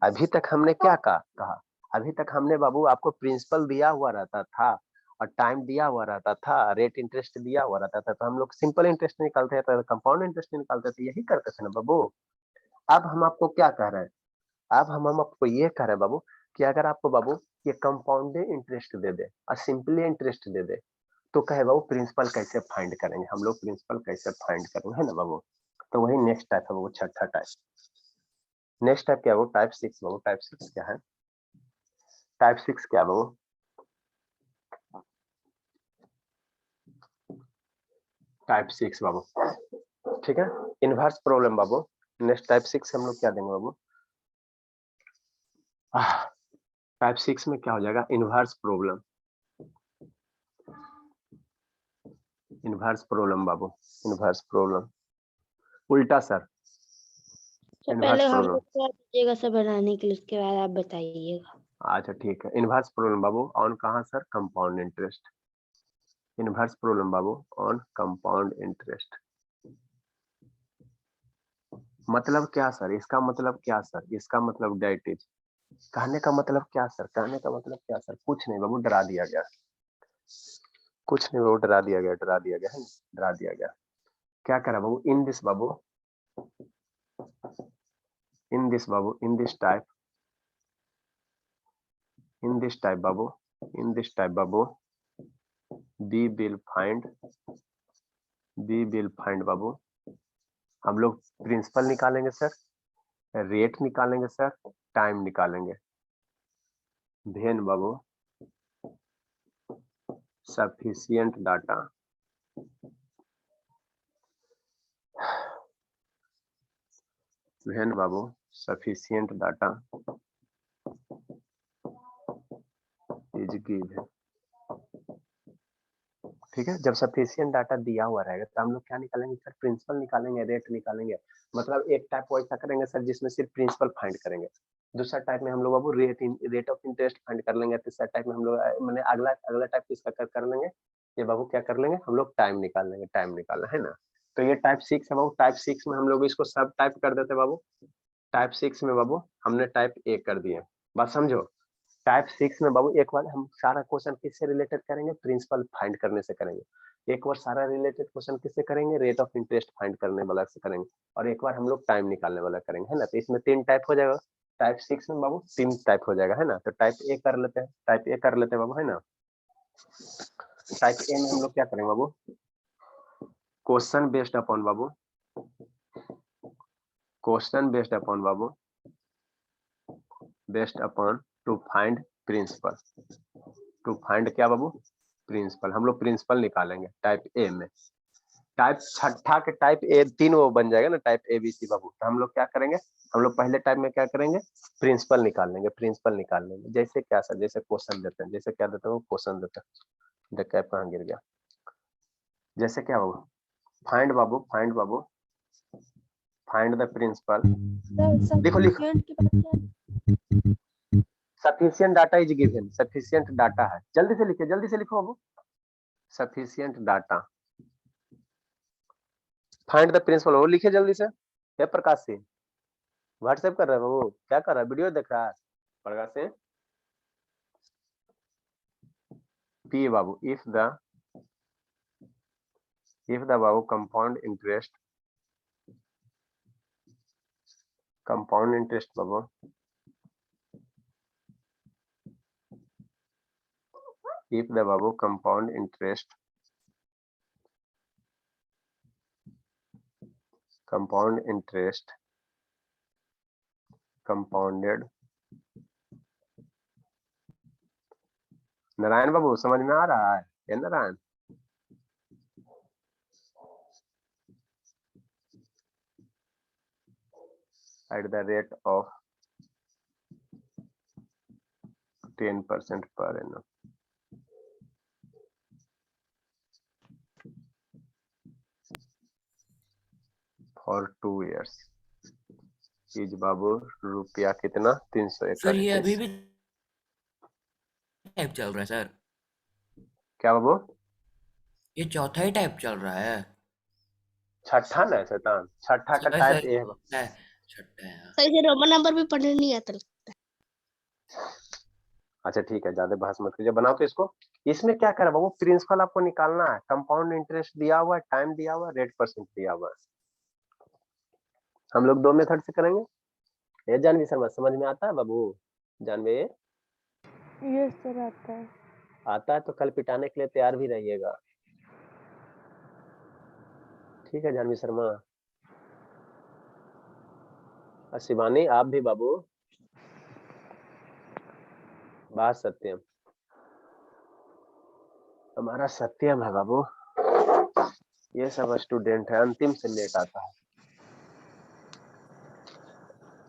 अभी तक हमने क्या कहा? अभी तक हमने बाबू आपको प्रिंसिपल दिया हुआ रहता था और टाइम दिया हुआ रहता था, रेट इंटरेस्ट दिया हुआ रहता था, तो हम लोग सिंपल इंटरेस्ट निकालते थे, कंपाउंड इंटरेस्ट निकालते थे, यही करते थे ना बाबू। अब हम आपको क्या कह रहे हैं? अब हम आपको ये कह रहे हैं बाबू कि अगर आपको बाबू ये कंपाउंड इंटरेस्ट दे दे और सिंपली इंटरेस्ट दे दे तो कहे बाबू प्रिंसिपल कैसे फाइंड करेंगे हम लोग, प्रिंसिपल कैसे फाइंड करेंगे, है ना बाबू। तो वही नेक्स्ट टाइप है बाबू, छठा टाइप। नेक्स्ट टाइप क्या है वो? टाइप 6 बाबू। टाइप 6 क्या है? टाइप 6 क्या बाबू? टाइप 6 बाबू, ठीक है, इनवर्स प्रॉब्लम बाबू। नेक्स्ट टाइप 6 हम लोग क्या देंगे बाबू? टाइप 6 में क्या हो जाएगा? Inverse problem. इनवर्स प्रॉब्लम बाबू, इनवर्स प्रॉब्लम उल्टा सर, तो इनवर्स पहले हम प्रॉब्लम। लोग क्या दीजिएगा सर बनाने के लिए, उसके बाद आप बताइएगा। अच्छा ठीक है, इनवर्स प्रॉब्लम बाबू ऑन कहाँ sir? Compound interest. Inverse problem Babu on compound interest. मतलब क्या सर? इसका मतलब क्या सर? इसका मतलब डेट इज, कहने का मतलब क्या सर? कहने का मतलब क्या सर? कुछ नहीं बाबू, डरा दिया गया, कुछ नहीं बाबू, डरा दिया गया, डरा दिया गया है, डरा दिया गया। क्या करा बाबू, इन दिस बाबू, इन दिस बाबू, in this type, in this type बाबू, इन दिस टाइप बाबू, we will find, we will find बाबू, हम लोग प्रिंसिपल निकालेंगे सर, रेट निकालेंगे सर, टाइम निकालेंगे, देन बाबू सफिशिएंट डाटा, देन बाबू सफिशिएंट डाटा इज गिवन। ठीक है, जब सफिशिएंट डाटा दिया हुआ रहेगा तो हम लोग क्या निकालेंगे सर, प्रिंसिपल निकालेंगे, रेट निकालेंगे। मतलब एक टाइप वैसा करेंगे सर जिसमें सिर्फ प्रिंसिपल फाइंड करेंगे, दूसरा टाइप में हम लोग बाबू रेट ऑफ इंटरेस्ट फाइंड कर लेंगे, तीसरा टाइप में हम लोग मैंने अगला टाइप किसका कर लेंगे, ये बाबू क्या कर लेंगे हम लोग, टाइम निकाल लेंगे, टाइम निकालना है ना। तो ये टाइप 6 है बाबू, टाइप 6 में हम लोग इसको सब टाइप कर देते बाबू, टाइप 6 में बाबू हमने टाइप ए कर दिए, बात समझो। टाइप 6 में बाबू एक बार हम सारा क्वेश्चन किससे रिलेटेड करेंगे, प्रिंसिपल फाइंड करने से करेंगे, एक बार सारा रिलेटेड क्वेश्चन किससे करेंगे, रेट ऑफ इंटरेस्ट फाइंड करने वाला से करेंगे, और एक बार हम लोग टाइम निकालने वाला करेंगे, है ना। तो इसमें 3 टाइप हो जाएगा, टाइप 6 में बाबू 3 टाइप हो जाएगा, है ना। तो टाइप ए कर लेते हैं, टाइप ए कर लेते हैं बाबू, है ना। टाइप ए में हम लोग क्या करेंगे बाबू, क्वेश्चन बेस्ड अपॉन बाबू, क्वेश्चन बेस्ड अपॉन बाबू, based upon to find principal, to find क्या बाबू, प्रिंसिपल, हम लोग प्रिंसिपल निकालेंगे टाइप ए में। टाइप छठा के टाइप ए 3 वो बन जाएगा ना, टाइप ए बी सी बाबू। तो हम लोग क्या करेंगे, हम लोग पहले टाइप में क्या करेंगे, प्रिंसिपल निकाल लेंगे, प्रिंसिपल निकाल लेंगे। जैसे क्या सर, जैसे क्वेश्चन देते हैं, जैसे क्या देते हैं, क्वेश्चन देते हैं, देख कैप कहाँ गिर गया, जैसे क्या बाबू, फाइंड बाबू, फाइंड बाबू, फाइंड द प्रिंसिपल, देखो लिखो, sufficient data is given, sufficient data है, जल्दी से लिखिए, जल्दी से लिखो बाबू, sufficient data, find the principal, वो लिखिए जल्दी से। हे प्रकाश सिंह व्हाट्सएप कर रहा है बाबू, क्या कर रहा है, वीडियो देख रहा है प्रकाश सिंह। पी बाबू, इफ द बाबू कंपाउंड इंटरेस्ट, कंपाउंड इंटरेस्ट बाबू, if the बाबू compound interest, compound interest compounded, Narayan बाबू समझ में आ रहा है, ये Narayan, at the rate of 10% per annum, for 2 years is बाबू रुपया कितना, 331। सर ये अभी भी टाइप चल रहा है सर, क्या बाबू, ये चौथा ही टाइप चल रहा है छठा ना शैतान, छठा का सर, टाइप सर ए है। है छठा है हाँ। सही से रोमन नंबर भी पढ़ने नहीं आता। अच्छा ठीक है, ज्यादा बहस मत कीजिए, बनाओ तो इसको। इसमें क्या करा बाबू, प्रिंसिपल आपको निकालना है, कंपाउंड इंटरेस्ट दिया हुआ है, टाइम दिया हुआ है, रेट परसेंट दिया हुआ है। हम लोग 2 मेथड से करेंगे। ये जानवी शर्मा समझ में आता है बाबू, जानवी यस सर आता है। आता है तो कल पिटाने के लिए तैयार भी रहिएगा, ठीक है जानवी शर्मा। और शिवानी आप भी बाबू, बात सत्यम, हमारा सत्यम है बाबू, ये सब स्टूडेंट है अंतिम से लेट आता है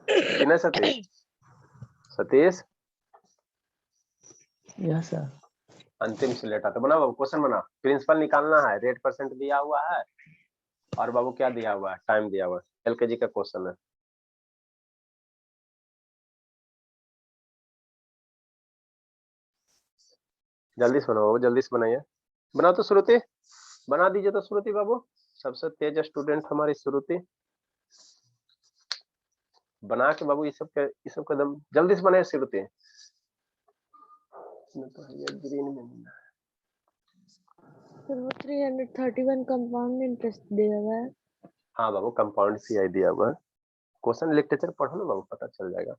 कि नहीं सतीश, सतीश यस सर। अंतिम से लेट आता। बना बाबू क्वेश्चन बना, प्रिंसिपल निकालना है, रेट परसेंट दिया हुआ है, और बाबू क्या दिया हुआ है, टाइम दिया हुआ है, एलकेजी का क्वेश्चन है। जल्दी से बनाओ बाबू, जल्दी से बनाइए, बनाओ तो श्रुति, बना दीजिए तो श्रुति बाबू, सबसे तेज स्टूडेंट हमारी श्रुति, बना के बाबू ये सब कदम जल्दी से बनाए श्रुति। तो ये ग्रीन में सर वो 331 कंपाउंड इंटरेस्ट दिया हुआ है। हाँ बाबू, कंपाउंड CI दिया हुआ है। क्वेश्चन लिटरेचर पढ़ो ना बाबू, पता चल जाएगा।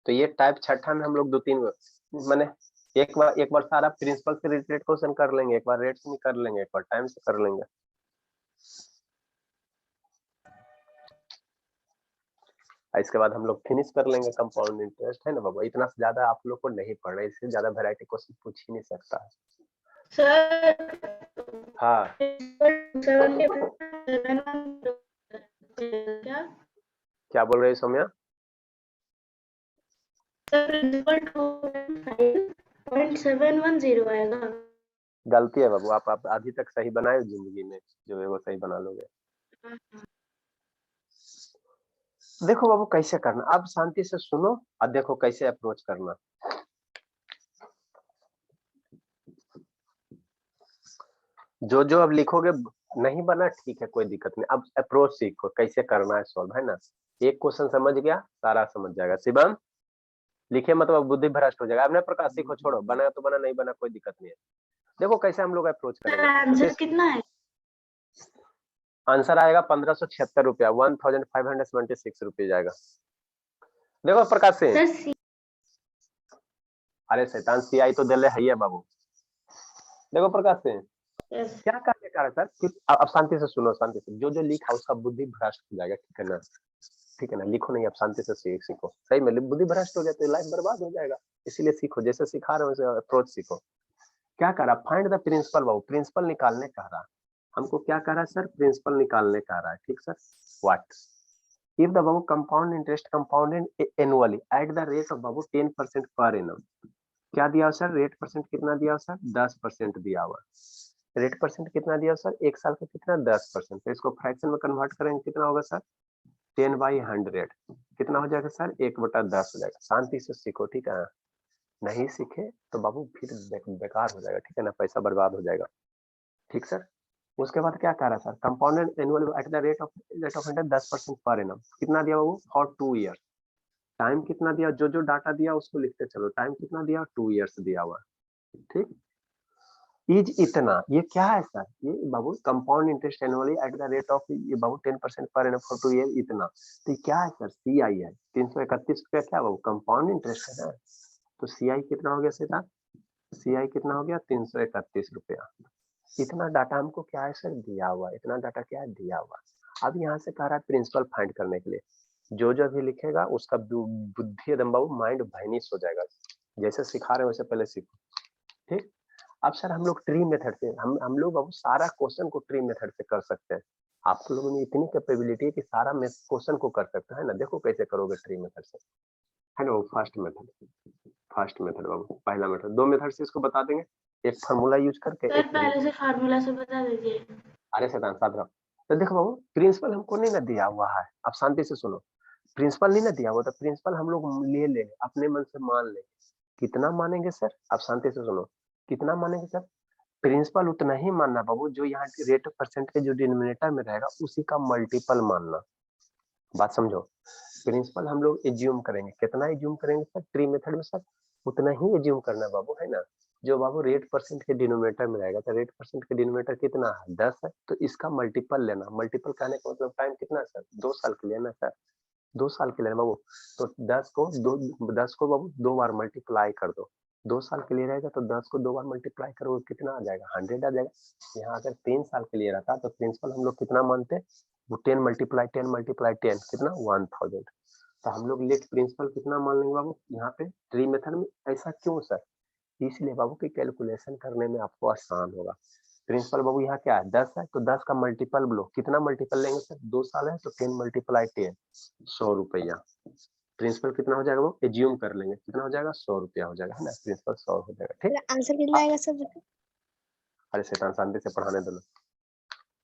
तो ये टाइप छठा में हम लोग 2-3 मैंने एक बार सारा प्रिंसिपल से रिलेटेड क्वेश्चन कर लेंगे, एक बार रेट से कर लेंगे, एक बार टाइम से कर लेंगे। इसके बाद हम लोग फिनिश कर लेंगे कंपाउंड इंटरेस्ट, है ना बाबा। इतना से ज्यादा आप लोग को नहीं पढ़ना, इससे ज्यादा वैरायटी क्वेश्चन पूछ ही नहीं सकता है। सर हाँ, क्या बोल रहे हैं सौम्या? प्रिंसिपल 2.710 आएगा। गलती है बाबू, आप अभी तक सही बनाए हो जिंदगी में, जो है वो सही बना लोगे। देखो बाबू कैसे करना, अब शांति से सुनो और देखो कैसे अप्रोच करना। जो जो अब लिखोगे नहीं बना ठीक है, कोई दिक्कत नहीं, अब अप्रोच सीखो कैसे करना है सॉल्व, है ना। एक क्वेश्चन समझ गया सारा समझ जाएगा। शिवम लिखे मतलब बुद्धि भ्रष्ट हो जाएगा। अपने प्रकाश सीखो, छोड़ो, बना तो बना, नहीं बना कोई दिक्कत नहीं है। देखो कैसे हम लोग अप्रोच करेंगे। आंसर कितना है? आंसर आएगा 1576 रुपया, 1576 रुपये जाएगा। देखो प्रकाश सिंह, अरे शैतान CI तो दिले है बाबू। देखो प्रकाश सिंह, क्या करने का है सर कि अब शांति से सुनो, शांति से जो जो लिखा उसका बुद्धि भ्रष्ट हो जाएगा, ठीक है ना। ठीक है ना, लिखो नहीं, अब शांति से सीखो। सही में बुद्धि भ्रष्ट हो जाए तो लाइफ बर्बाद हो जाएगा। इसीलिए सीखो, जैसे सिखा रहे हो वैसे अप्रोच सीखो। क्या करा, फाइंड द प्रिंसिपल बाबू, प्रिंसिपल निकालने कह रहा हमको। क्या कह रहा है सर, प्रिंसिपल निकालने कह रहा है, ठीक सर। व्हाट इफ द बाबू compound interest compounded annually at the rate of Babu 10% per annum. क्या दिया सर, रेट परसेंट कितना दिया सर, 10% दिया हुआ। रेट परसेंट कितना दिया सर, एक साल का कितना, 10%। तो इसको फ्रैक्शन में कन्वर्ट करेंगे कितना होगा सर, 10/100 कितना हो जाएगा सर, 1/10 हो जाएगा। शांति से सीखो, ठीक है। नहीं सीखे तो बाबू फिर बेकार हो जाएगा, ठीक है ना, पैसा बर्बाद हो जाएगा, ठीक सर। उसके बाद क्या कह रहा है sir, compounded annual eight the rate of 10% per annum. कितना दिया बाबू, फॉर 2 ईयर। टाइम कितना दिया, जो जो डाटा दिया उसको लिखते चलो। टाइम कितना दिया, 2 ईयर्स दिया हुआ, ठीक। इज इतना, ये क्या है सर, ये बाबू compound interest annually at the rate of ये बाबू 10% पर एनम फॉर 2 ईयर, इतना। तो ये क्या है सर, CI है 331 रुपया, क्या बाबू कंपाउंड इंटरेस्ट है ना। तो CI कितना हो गया सीधा, CI कितना हो गया, 331 रुपया। इतना डाटा हमको क्या है सर, दिया हुआ। इतना डाटा क्या है, दिया हुआ। अब यहाँ से कह रहा है प्रिंसिपल फाइंड करने के लिए। जो जो भी लिखेगा उसका बुद्धि एकदम बाबू माइंड वैनिश हो जाएगा। जैसे सिखा रहे हो वैसे पहले सीखो, ठीक। अब सर हम लोग ट्री मेथड से, हम लोग बाबू सारा क्वेश्चन को ट्री मेथड से कर सकते हैं। आप लोगों में इतनी कैपेबिलिटी है कि सारा क्वेश्चन को कर सकते हैं ना। देखो कैसे करोगे ट्री मेथड से, है ना। फर्स्ट मेथड बाबू, पहला मेथड, 2 मेथड से इसको बता देंगे। एक फार्मूला यूज करके, सर एक पहले से फार्मूला से बता दीजिए। अरे शैतान साथ रहो। तो देखो बाबू, प्रिंसिपल हमको नहीं ना दिया हुआ है, अब शांति से सुनो। प्रिंसिपल नहीं ना दिया हुआ, तो प्रिंसिपल हम लोग ले लेंगे, अपने मन से मान लेंगे। कितना मानेंगे सर, अब शांति से सुनो। कितना मानेंगे सर, प्रिंसिपल उतना ही मानना बाबू जो यहाँ रेट ऑफ परसेंट के जो डिनोमिनेटर में रहेगा उसी का मल्टीपल मानना। बात समझो। प्रिंसिपल हम लोग एज्यूम करेंगे, कितना एज्यूम करेंगे सर, ट्री मेथड में सर उतना ही एज्यूम करना बाबू, है ना। जो बाबू रेट परसेंट के डिनोमिनेटर में रहेगा, तो रेट परसेंट के डिनोमिनेटर कितना है, 10 है, तो इसका मल्टीपल लेना। मल्टीपल कहने का मतलब टाइम कितना है सर, 2 साल के लिए ना सर, 2 साल के लिए बाबू। तो 10 को बाबू 2 बार मल्टीप्लाई कर दो। 2 साल के लिए रहेगा तो 10 को 2 बार मल्टीप्लाई करोगे कितना आ जाएगा, 100 आ जाएगा। यहाँ अगर 3 साल के लिए रहता तो प्रिंसिपल हम लोग कितना मानते, वो 10 मल्टीप्लाई 10 मल्टीप्लाई 10 कितना 1000। तो हम लोग लेट प्रिंसिपल कितना मान लेंगे बाबू यहाँ पे ट्री मेथड में। ऐसा क्यों सर, इसलिए बाबू की कैलकुलेशन करने में आपको आसान होगा। प्रिंसिपल बाबू यहाँ क्या है, 10 है, तो 10 का मल्टीपल लो, कितना मल्टीपल लेंगे सर, 2 साल है तो 10 मल्टीप्लाई 10, 100 रुपया। प्रिंसिपल कितना हो जाएगा, वो एज्यूम कर लेंगे कितना हो जाएगा, 100 रुपया हो जाएगा, है ना। प्रिंसिपल 100 हो जाएगा, ठीक। आंसर कितना आएगा सर? अरे शैतान शांति से पढ़ाने दो,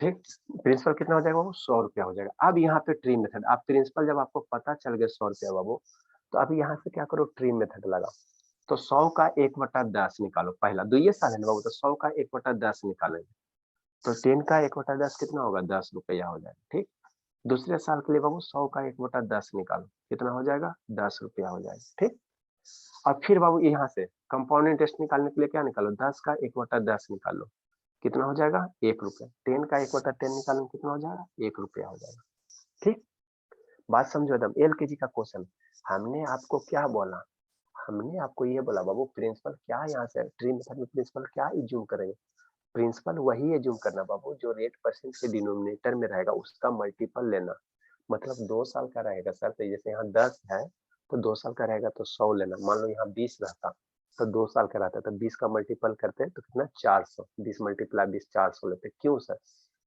ठीक। प्रिंसिपल कितना हो जाएगा, वो 100 रुपया हो जाएगा। अब यहाँ पे ट्री मेथड, अब प्रिंसिपल जब आपको पता चल गया 100 रुपया बाबू, तो अब यहाँ से क्या करो, ट्री मेथड लगाओ। तो 100 का 1/10 निकालो, पहला 2 साल है ना बाबू, तो 100 का 1/10 निकालेंगे। तो 10 का 1/10 कितना होगा, 10 रुपया हो जाएगा, ठीक। दूसरे साल के लिए बाबू 100 का 1/10 निकालो, कितना हो जाएगा? 10 रुपया हो जाएगा। ठीक, और फिर बाबू यहाँ से कंपाउंड इंटरेस्ट निकालने के लिए क्या निकालो? 10 का 1/10 निकालो, कितना हो जाएगा? 1 रुपया। 10 का 1/10 निकालने कितना हो जाएगा? 1 रुपया हो जाएगा। ठीक, बात समझो एकदम। एलकेजी का क्वेश्चन। हमने आपको क्या बोला? हमने आपको ये बोला बाबू प्रिंसिपल क्या यहाँ से ट्री मेथड में प्रिंसिपल क्या इज्यूम करेंगे? प्रिंसिपल वही एज्यूम करना बाबू जो रेट परसेंट के डिनोमिनेटर में रहेगा उसका मल्टीपल लेना। मतलब 2 साल का रहेगा सर, तो जैसे यहाँ 10 है तो 2 साल का रहेगा तो 100 लेना। मान लो यहाँ 20 रहता तो 2 साल का रहता तो 20 का मल्टीपल करते तो कितना? 400। 20 × 20 400 लेते। क्यों सर?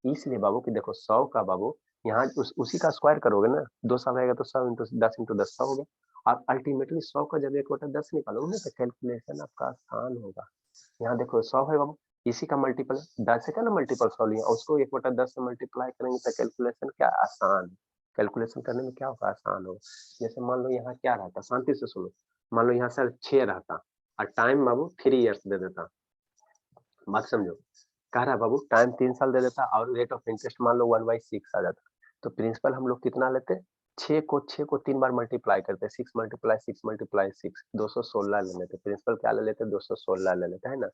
इसलिए बाबू कि देखो 100 का बाबू यहाँ उसी का स्क्वायर करोगे ना, 2 साल रहेगा तो 100 × 10 × 10 100 हो गया। और अल्टीमेटली 100 का जब 1/10 निकालोगे तो कैलकुलेशन आपका आसान होगा। यहाँ देखो 100 है बाबू, इसी का मल्टीपल 10 है क्या ना, मल्टीपल 100 लिया उसको 1/10 से मल्टीप्लाई करेंगे तो कैलकुलेशन क्या आसान, कैलकुलेशन करने में क्या होगा? आसान होगा। जैसे मान लो यहाँ क्या रहता, शांति से सुनो, मान लो यहाँ सर 6 रहता और टाइम बाबू 3 इयर्स दे देता। बात समझो, कह रहा बाबू टाइम 3 साल दे देता और रेट ऑफ इंटरेस्ट मान लो 1/6 आ जाता। तो प्रिंसिपल हम लोग कितना लेते? 6 को 3 बार मल्टीप्लाई करते, 6 × 6 × 6 216 ले लेते। प्रिंसिपल क्या ले लेते? 216 ले लेते है ना।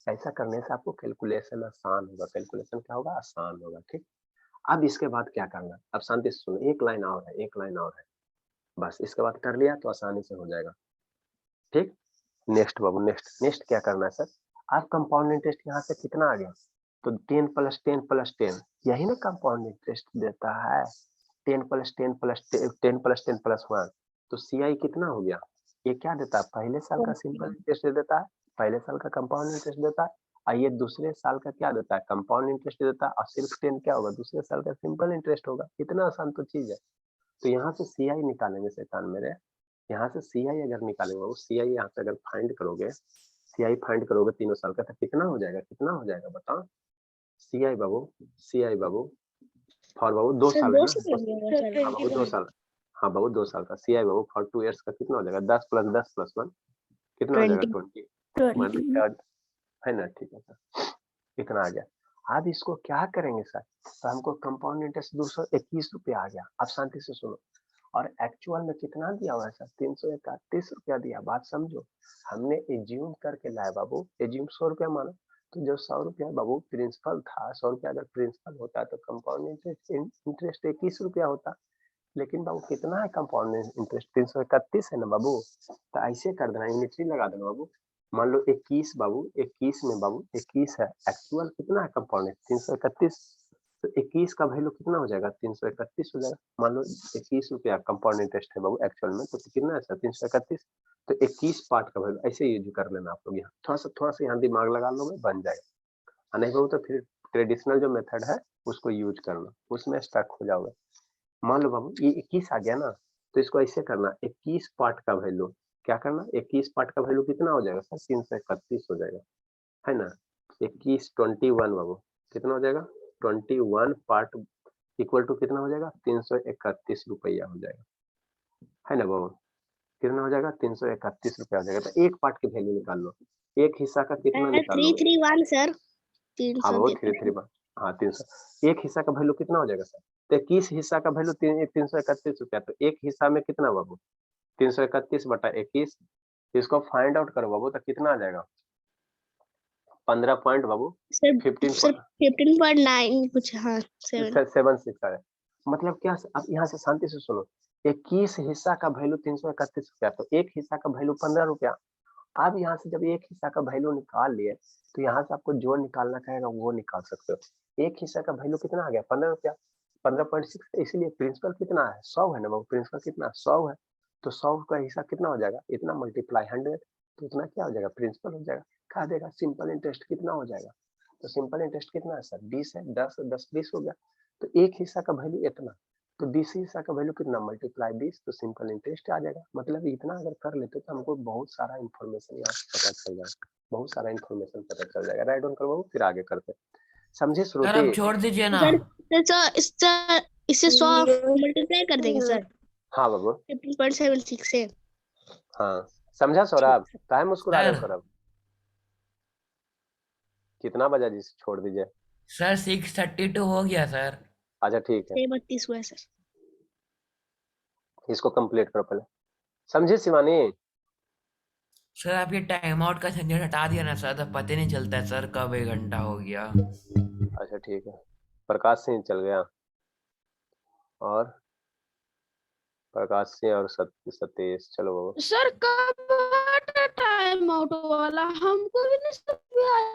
ऐसा करने से आपको कैलकुलेशन आसान होगा। कैलकुलेशन क्या होगा? आसान होगा। ठीक, अब इसके बाद क्या करना? अब शांति से सुनो, एक लाइन और है, एक लाइन और है, बस इसके बाद कर लिया तो आसानी से हो जाएगा। ठीक, नेक्स्ट बाबू, नेक्स्ट क्या करना है सर? आप कंपाउंड इंटरेस्ट यहाँ से कितना आ गया? तो 10 + 10 + 10 यही ना कंपाउंड इंटरेस्ट देता है। 10 + 10 + 10 + 10 + 1 तो CI कितना हो गया? ये क्या देता है? पहले साल का सिंपल इंटरेस्ट दे देता है, पहले साल का कंपाउंड इंटरेस्ट देता है, और ये दूसरे साल का क्या देता है? कंपाउंड इंटरेस्ट देता है। और सिर्फ 10 क्या होगा? दूसरे साल का सिंपल इंटरेस्ट होगा। इतना आसान तो चीज है। तो यहाँ से CI निकालेंगे शैतान मेरे, यहाँ से CI अगर निकालेंगे वो CI यहाँ से अगर फाइंड करोगे, CI फाइंड करोगे तीनों साल का तो कितना हो जाएगा? कितना हो जाएगा बताओ? CI Babu for Babu 2 sir साल है 2 ना, से लगेगा सर। हाँ बाबू 2 साल, हाँ बाबू 2 साल का CI बाबू फॉर 2 इयर्स का कितना हो जाएगा? 10 + 10 + 1 कितना हो जाएगा? 20 है ना। ठीक है सर, इतना आ गया। अब इसको क्या करेंगे सर? तो हमको कंपाउंड इंटरेस्ट 221 रुपया आ गया। अब शांति से सुनो, और एक्चुअल में कितना दिया हुआ है सर? 331 रुपया दिया। बात समझो, हमने एज्यूम करके लाया बाबू, एज्यूम 100 रुपया माना, तो जब 100 रुपया बाबू प्रिंसिपल था, 100 रुपया अगर प्रिंसिपल होता तो कंपाउंड इंटरेस्ट 21 रुपया होता। लेकिन बाबू कितना है कंपाउंड इंटरेस्ट? 331 है ना बाबू। तो ऐसे कर देना, यूनिटरी लगा देना बाबू। मान लो 21 बाबू, 21 में बाबू 21 है, एक्चुअल कितना है कंपाउंड? 331। तो 21 का वैल्यू कितना हो जाएगा? 331 हो जाएगा। मान लो 21 रुपया कंपाउंड इंटरेस्ट है बाबू एक्चुअल में, तो कितना है सर? 331। तो 21 पार्ट का वैल्यू ऐसे यूज कर लेना आप लोग। यहाँ थोड़ा सा यहाँ दिमाग लगा लो, बन जाएगा। और नहीं बाबू तो फिर ट्रेडिशनल जो मेथड है उसको यूज करना, उसमें स्टक हो जाओगे। मान लो बाबू ये 21 आ गया ना, तो इसको ऐसे करना, 21 पार्ट का वैल्यू क्या करना? 21 पार्ट का वैल्यू कितना हो जाएगा सर? 331 हो जाएगा, है ना। 21 21 बाबू कितना हो जाएगा? 21 पार्ट इक्वल टू कितना हो जाएगा? 331 रुपया हो जाएगा, है ना बाबू। कितना हो जाएगा? 331 रुपया हो जाएगा। तो एक पार्ट की वैल्यू निकाल लो, एक हिस्सा का कितना निकाल लो? 331 सर हाँ 300 बाबू देते 331, हाँ 300। एक हिस्सा का वैल्यू कितना हो जाएगा सर? तो 21 हिस्सा का वैल्यू 331 रुपया। तो एक हिस्सा में कितना बाबू? 331/21। इसको फाइंड आउट करो बाबू, तो कितना आ जाएगा? 15 पॉइंट बाबू सर 15 सर 15.9 कुछ, हाँ 7। 76 आ जाएगा। मतलब क्या? अब यहाँ से शांति से सुनो, 21 हिस्सा का वैल्यू 331 रुपया, तो एक हिस्सा का वैल्यू 15 रुपया। अब यहाँ से जब एक हिस्सा का वैल्यू निकाल लिए तो यहाँ से आपको जो निकालना कहेगा वो निकाल सकते हो। एक हिस्सा का वैल्यू कितना आ गया? 15 रुपया, 15.6। इसीलिए प्रिंसिपल कितना है? 100 है ना बाबू। प्रिंसिपल कितना? 100 है। तो 100 का हिस्सा कितना हो जाएगा? इतना मल्टीप्लाई 100, तो इतना क्या हो जाएगा? प्रिंसिपल हो जाएगा। कहा देगा सिंपल इंटरेस्ट कितना हो जाएगा? तो सिंपल इंटरेस्ट कितना है सर? 20 है। 10 20 हो गया। तो एक हिस्सा का वैल्यू इतना, तो 20 हिस्सा का वैल्यू कितना? मल्टीप्लाई 20, तो सिंपल इंटरेस्ट आ जाएगा। मतलब इतना अगर कर लेते तो हमको बहुत सारा इन्फॉर्मेशन यहाँ से पता चल जाएगा, बहुत सारा इन्फॉर्मेशन पता चल जाएगा। राइट ऑन करो बाबू, फिर आगे करते। समझे सर श्रुति? अब छोड़ दीजिए ना। सर इससे 100 मल्टीप्लाई कर देंगे सर हाँ बाबू, 15.76 से। हाँ समझा सौरभ? काहे मुस्कुरा रहे हो सर सौरभ? कितना बजा जी? छोड़ दीजिए। सर 632 हो गया सर। अच्छा ठीक है, 32 हुआ है सर। इसको कंप्लीट करो पहले, समझे शिवानी? सर आप ये टाइम आउट का झंझट हटा दिया ना सर, तो पता नहीं चलता है सर कब 1 घंटा हो गया। अच्छा ठीक है, प्रकाश सिंह चल गया, और प्रकाश सिंह और सतीश, चलो बाबू। सर कब टाइम आउट वाला, हमको भी नहीं समझ में आया।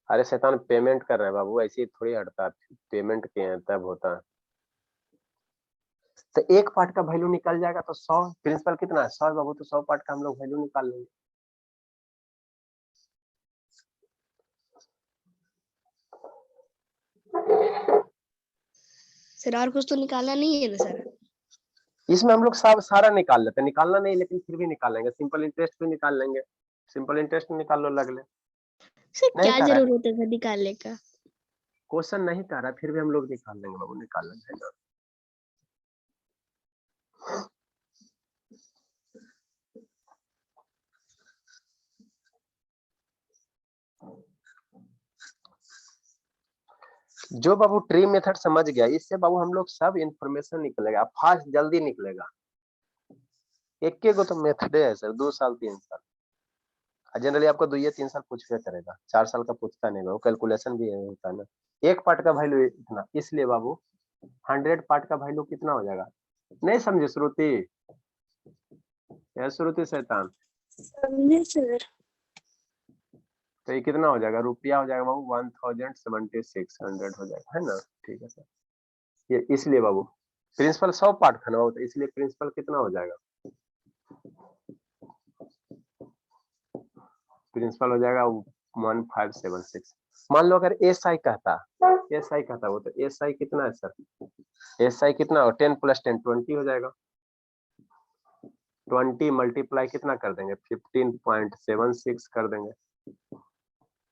अरे शैतान पेमेंट कर रहे हैं बाबू, ऐसे ही थोड़ी हटता है, पेमेंट किए हैं तब होता है। तो एक पार्ट का वैल्यू निकल जाएगा तो 100, प्रिंसिपल कितना है 100 बाबू, तो 100 पार्ट का हम लोग वैल्यू निकाल लेंगे। सर और कुछ तो निकालना नहीं है ना सर? इसमें हम लोग सब सारा निकाल लेते हैं, निकालना नहीं लेकिन फिर भी निकाल लेंगे, सिंपल इंटरेस्ट भी निकाल लेंगे, सिंपल इंटरेस्ट निकाल लो लगले। सर नहीं क्या कह रहा है, जरूरत है सर निकालने का? क्वेश्चन नहीं कह रहा है, फिर भी हम लोग निकाल लेंगे बाबू, निकाल लेंगे ना। जो बाबू ट्री मेथड समझ गया, इससे बाबू हम लोग सब इंफॉर्मेशन निकलेगा, फास्ट जल्दी निकलेगा। एक एक तो मेथड है सर, 2 साल 3 साल, जनरली आपको 2 या 3 साल पूछवे करेगा, 4 साल का पूछता नहीं बाबू, कैलकुलेशन भी होता है ना। एक पार्ट का वैल्यू इतना, इसलिए बाबू 100 पार्ट का वैल्यू कितना हो जाएगा? नहीं समझे श्रुति? या श्रुति शैतान? समझे सर। तो ये कितना हो जाएगा? रुपया हो जाएगा बाबू 1076 हो जाएगा, है ना? ठीक है सर, ये इसलिए बाबू प्रिंसिपल 100 पार्ट का ना हो, तो इसलिए प्रिंसिपल कितना हो जाएगा? प्रिंसिपल हो जाएगा 1576। मान लो अगर एस आई कहता, वो तो एस आई कितना है सर? एस आई कितना हो? 10 + 10 20 हो जाएगा। 20 मल्टीप्लाई कितना कर देंगे? 15.76 कर देंगे।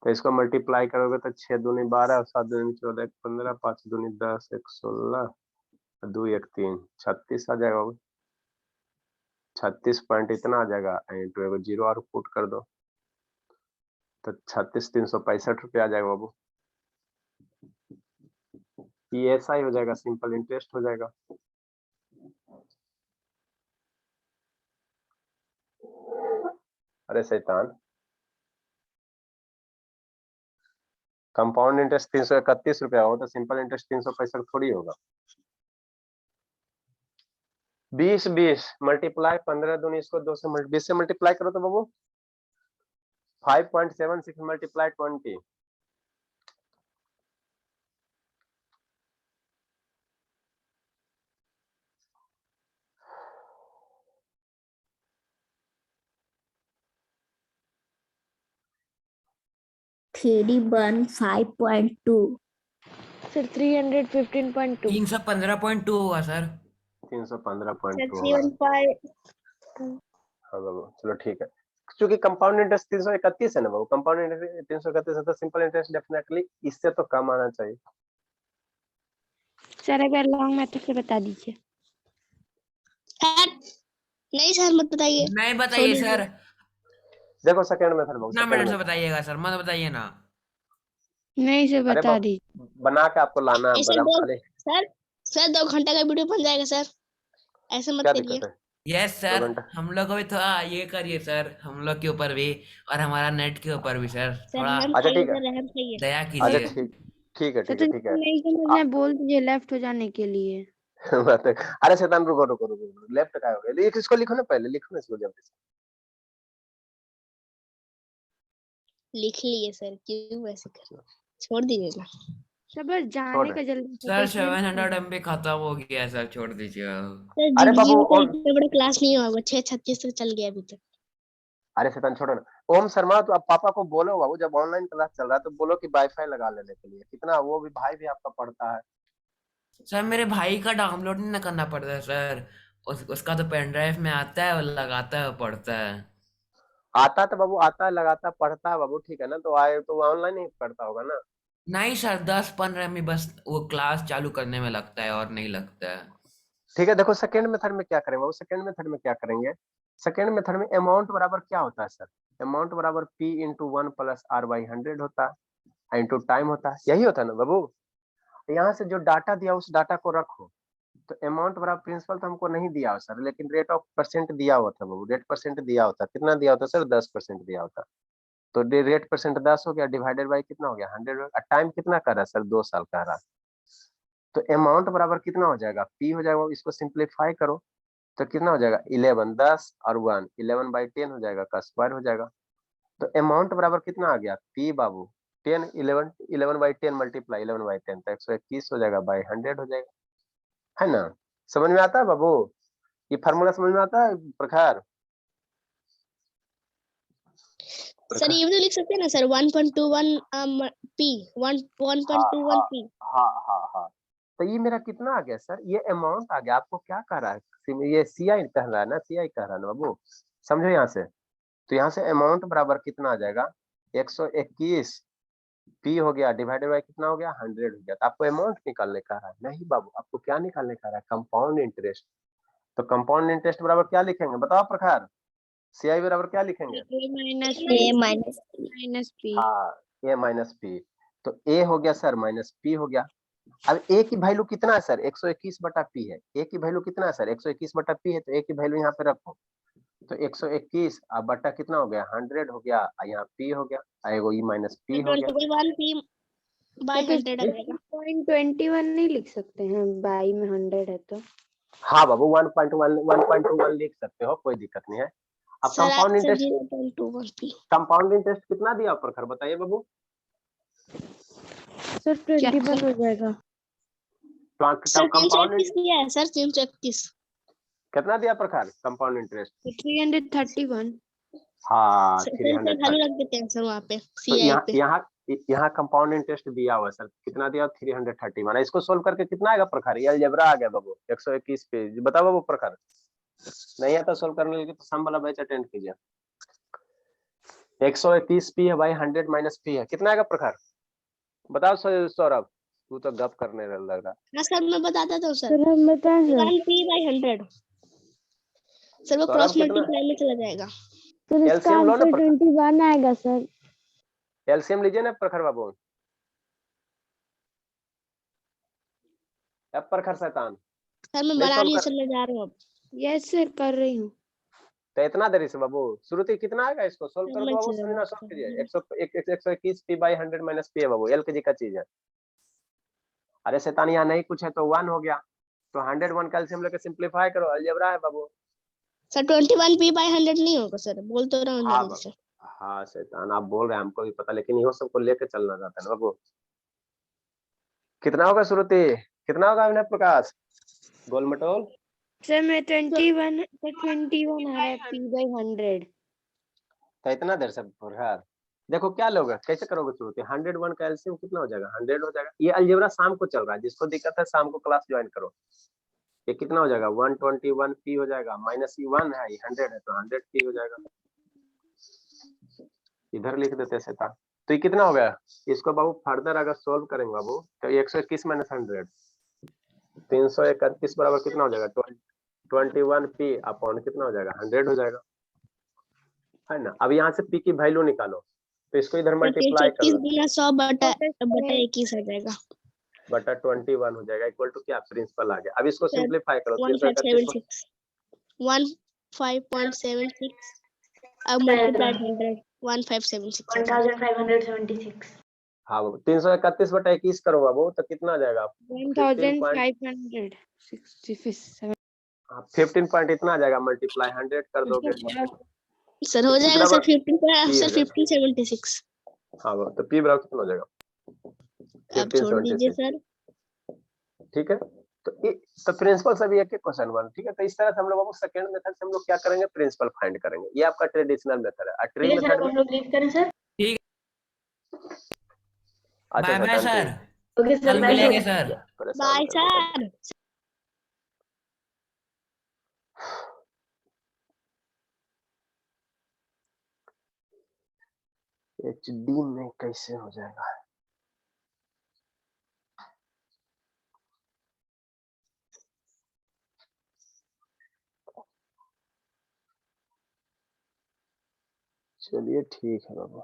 तो इसको मल्टीप्लाई करोगे तो 6 दूनी 12 और 7 दूनी 14 1 15 5 दूनी 10 1 16 2 1 3 36 आ जाएगा। 36 पॉइंट इतना आ जाएगा, इंटू एगो जीरो और पुट कर दो तो 36,365 रुपया आ जाएगा बाबू। ESI हो जाएगा, सिंपल इंटरेस्ट हो जाएगा। अरे शैतान, कंपाउंड इंटरेस्ट 331 रुपया हो तो सिंपल इंटरेस्ट 365 थोड़ी होगा। 20 20 मल्टीप्लाई 15 दूनी इसको 2 से 20 से मल्टीप्लाई करो तो बाबू 5.76 मल्टीप्लाई 20 315.2 सर 315.2। 315.2 होगा सर। 315.2 होगा। 315। हाँ बाबू चलो ठीक है, क्योंकि कंपाउंड इंटरेस्ट 331 है ना बाबू, कंपाउंड इंटरेस्ट 331 है तो सिंपल इंटरेस्ट डेफिनेटली इससे तो कम आना चाहिए। सर अगर लॉन्ग मेथड से बता दीजिए। नहीं सर मत बताइए। नहीं बताइए छोड़ सर, देखो सेकंड मेथड बाबू, कितना सेकंड मिनट से मेथड बताइएगा सर, मत बताइए ना। नहीं सर अरे बता दीजिए। बना के आपको लाना है, ऐसे बदाम दो खाली सर, सर 2 घंटे का वीडियो बन जाएगा सर, ऐसे मत क्या करिए। दिक्कत है? यस 2 सर, घंटा हम लोग को भी थोड़ा ये करिए सर, हम लोग के ऊपर भी और हमारा नेट के ऊपर भी सर, सर थोड़ा रहम अच्छा खाइए ठीक है, सर, रहम खाइए। दया अच्छा कीजिए। ठीक ठीक है सर ठीक है तो ठीक है। नहीं समझ में बोल दीजिए लेफ्ट हो जाने के लिए। बात है। अरे शैतान रुको रुको रुको, लेफ्ट का हो गया, इसको लिखो ना, पहले लिखो ना इसको जल्दी से। लिख लिए सर, क्यों वैसे कर, छोड़ दीजिएगा। सर बस छोड़ जाने रहे। का जल्दी सर सेटलमेंट 700 MB खत्म हो गया सर, छोड़ दीजिए। सर अरे जिंदगी बाबू में कोई ओम, इतना बड़ा क्लास नहीं हुआ होगा, 6:36 तक चल गया अभी तक। अरे शैतान छोड़ो ना। ओम शर्मा, तो आप पापा को बोलो बाबू, जब ऑनलाइन क्लास चल रहा है तो बोलो कि वाईफाई लगा लेने के लिए, कितना वो भी भाई भी आपका पढ़ता है। सर मेरे भाई का डाउनलोड नहीं ना करना पड़ता है सर, उसका तो पेन ड्राइव में आता है, वो लगाता है और पढ़ता है। आता तो बाबू आता है, लगाता पढ़ता है बाबू, ठीक है ना, तो आए तो ऑनलाइन ही पढ़ता होगा ना। नहीं सर 10-15 MB बस वो क्लास चालू करने में लगता है और नहीं लगता है। ठीक है, देखो सेकंड मेथड में क्या करेंगे बाबू, सेकंड मेथड में क्या करेंगे, सेकंड मेथड में अमाउंट बराबर क्या होता है सर? अमाउंट बराबर P × 1 + R/100 होता है, इंटू टाइम होता है, यही होता है ना बाबू। तो यहाँ से जो डाटा दिया उस डाटा को रखो। तो अमाउंट बराबर प्रिंसिपल तो हमको नहीं दिया हो सर, लेकिन रेट ऑफ परसेंट दिया होता है, रेट परसेंट दिया होता, कितना दिया होता सर, 10% दिया होता। तो रेट परसेंट 10 हो गया, डिवाइडेड बाई कितना हो गया 100, टाइम कितना कर रहा है सर, 2 साल का रहा। तो अमाउंट बराबर कितना हो जाएगा, पी हो जाएगा, इसको सिंप्लीफाई करो तो कितना हो जाएगा 11, 10 और 1, 11/10 हो जाएगा, का स्क्वायर हो जाएगा। तो अमाउंट बराबर कितना आ गया, पी बाबू 10, 11/10 मल्टीप्लाई 11/10, तो 121 हो जाएगा, बाई 100 हो जाएगा, है ना। समझ में आता है बाबू, ये फार्मूला समझ में आता है प्रखर? सर ये भी तो लिख सकते हैं ना सर, 1.21 पी, 1.21 पी। हाँ। तो ये मेरा कितना आ गया सर, ये अमाउंट आ गया। आपको क्या कह रहा है, ये सीआई कह रहा है ना, सीआई कह रहा है ना बाबू, समझो यहाँ से। तो यहाँ से अमाउंट बराबर कितना आ जाएगा, 121 पी हो गया, डिवाइडेड बाय कितना हो गया 100 हो गया। तो आपको अमाउंट निकालने का है? नहीं बाबू, आपको क्या निकालने का है, कंपाउंड इंटरेस्ट। तो कंपाउंड इंटरेस्ट बराबर क्या लिखेंगे, बताओ प्रखर, सीआई बराबर क्या लिखेंगे? ए माइनस पी। हाँ, ए माइनस पी। तो ए हो गया सर माइनस पी हो गया। अब ए की वैल्यू कितना है सर, 121 बटा पी है। ए की वैल्यू कितना है सर, 121 बटा पी है, तो ए की वैल्यू यहाँ पे रखो। तो 121 अब बटा कितना हो गया 100 हो गया, यहाँ पी हो गया, आएगा ई माइनस पी हो गया। 1 पी बाय 100 आ जाएगा। 1.21 नहीं लिख सकते हैं, बाई में 100 है तो। हाँ बाबू 1.21 लिख सकते हो, कोई दिक्कत नहीं है। अब sir compound answer interest, 0.21 P. Compound interest कितना दिया प्रखर, बताइए बाबू। सर 21 हो जाएगा। सर कंपाउंड 331 दिया है सर, 331। कितना दिया प्रखर कंपाउंड इंटरेस्ट? 331। हाँ सर 330। वैल्यू रख देते हैं सर वहाँ पे, तो सीआई पे। यहाँ कंपाउंड इंटरेस्ट दिया हुआ है सर, कितना दिया 331। इसको सोल्व करके कितना आएगा प्रखर, ये अलजेब्रा आ गया बाबू 121 पे। बताओ बाबू प्रखर, नहीं आता सोल्व करने लगे तो सम वाला बैच अटेंड कीजिए। 121 पी है भाई, 100 माइनस पी है, कितना आएगा प्रखर, बताओ सौरभ, तू तो गप करने लग रहा। हाँ सर मैं बताता हूँ सर, सर हम बताएं सर। 1 पी बाय 100 सर, वो क्रॉस मल्टीप्लाई में चला जाएगा। सर इसका एलसीएम लो ना आंसर प्रखर, 21 आएगा सर। एलसीएम लीजिए ना प्रखर बाबू। अब प्रखर शैतान सर मैं नहीं बना solve रही हूँ कर, सर, मैं जा रहा हूँ अब। यस सर कर रही हूँ। तो इतना देरी से बाबू, श्रुति कितना आएगा, इसको सोल्व सर करो तो मैं बाबू, चला समझना रहा सोल्व हूँ। कीजिए। 121 पी बाई 100 माइनस पी है बाबू, एल के जी का चीज है। अरे शैतान यहाँ नहीं कुछ है तो 1 हो गया, तो 101 कैल्शियम लेके सिंप्लीफाई करो, अलजेब्रा है बाबू। सर 21 पी बाय 100 नहीं होगा सर, बोल तो रहा हूँ हाँ जल्दी से। हाँ शैतान आप बोल रहे हैं, हमको भी पता, लेकिन इहो सबको लेके चलना चाहता है ना बाबू। कितना होगा श्रुति, कितना होगा अभिनव प्रकाश, गोल मटोल? सर मैं 21 आ रहा है पी बाई 100। तो इतना देर से यार, देखो क्या लोगे, कैसे करोगे श्रुति, 101 का एलसीएम कितना हो जाएगा 100 हो जाएगा। ये अलजेब्रा शाम को चल रहा है, जिसको दिक्कत है शाम को क्लास ज्वाइन करो। ये कितना हो जाएगा 121 पी हो जाएगा, माइनस ये 1 है, ये 100 है, तो 100 पी हो जाएगा। इधर लिख देते हैं शैतान। तो ये कितना हो गया, इसको बाबू फर्दर अगर सोल्व करेंगे बाबू, तो 121 माइनस 100 331 बराबर कितना हो जाएगा 21 पी अपॉन कितना हो जाएगा 100 हो जाएगा, है ना। अब यहाँ से पी की वैल्यू निकालो, तो इसको इधर मल्टीप्लाई कर 331 दो, गुना 100 बटा 21 आ जाएगा बटा 21 हो जाएगा, इक्वल टू क्या प्रिंसिपल आ गया। अब इसको सर। सिंप्लीफाई करो, 1576 15.76 अब मल्टीप्लाई 100 1576 1576। हाँ बाबू 331 बटा 21 करो बाबू, तो कितना आ जाएगा 1567। 15 पॉइंट इतना आ जाएगा, मल्टीप्लाई 100 कर दोगे, सर हो जाएगा सर 15 सर 1576। हाँ बाबू, तो पी बराबर कितना हो जाएगा अब छोड़ दीजिए 1576, सर। ठीक है। तो प्रिंसिपल से भी एक क्वेश्चन बन, ठीक है। तो इस तरह से हम लोग बाबू सेकंड मेथड से हम लोग क्या करेंगे, प्रिंसिपल फाइंड करेंगे। ये आपका ट्रेडिशनल मेथड है। ट्री ठीक है सर, मेथड अब हम लोग लीव करें सर। अच्छा बाय बाय शैतान सर, ओके कल सर, बाय मिलेंगे सर। सर। परेशान बाय कर देता है। सर। एचडी में कैसे हो जाएगा, चलिए ठीक है बाबू।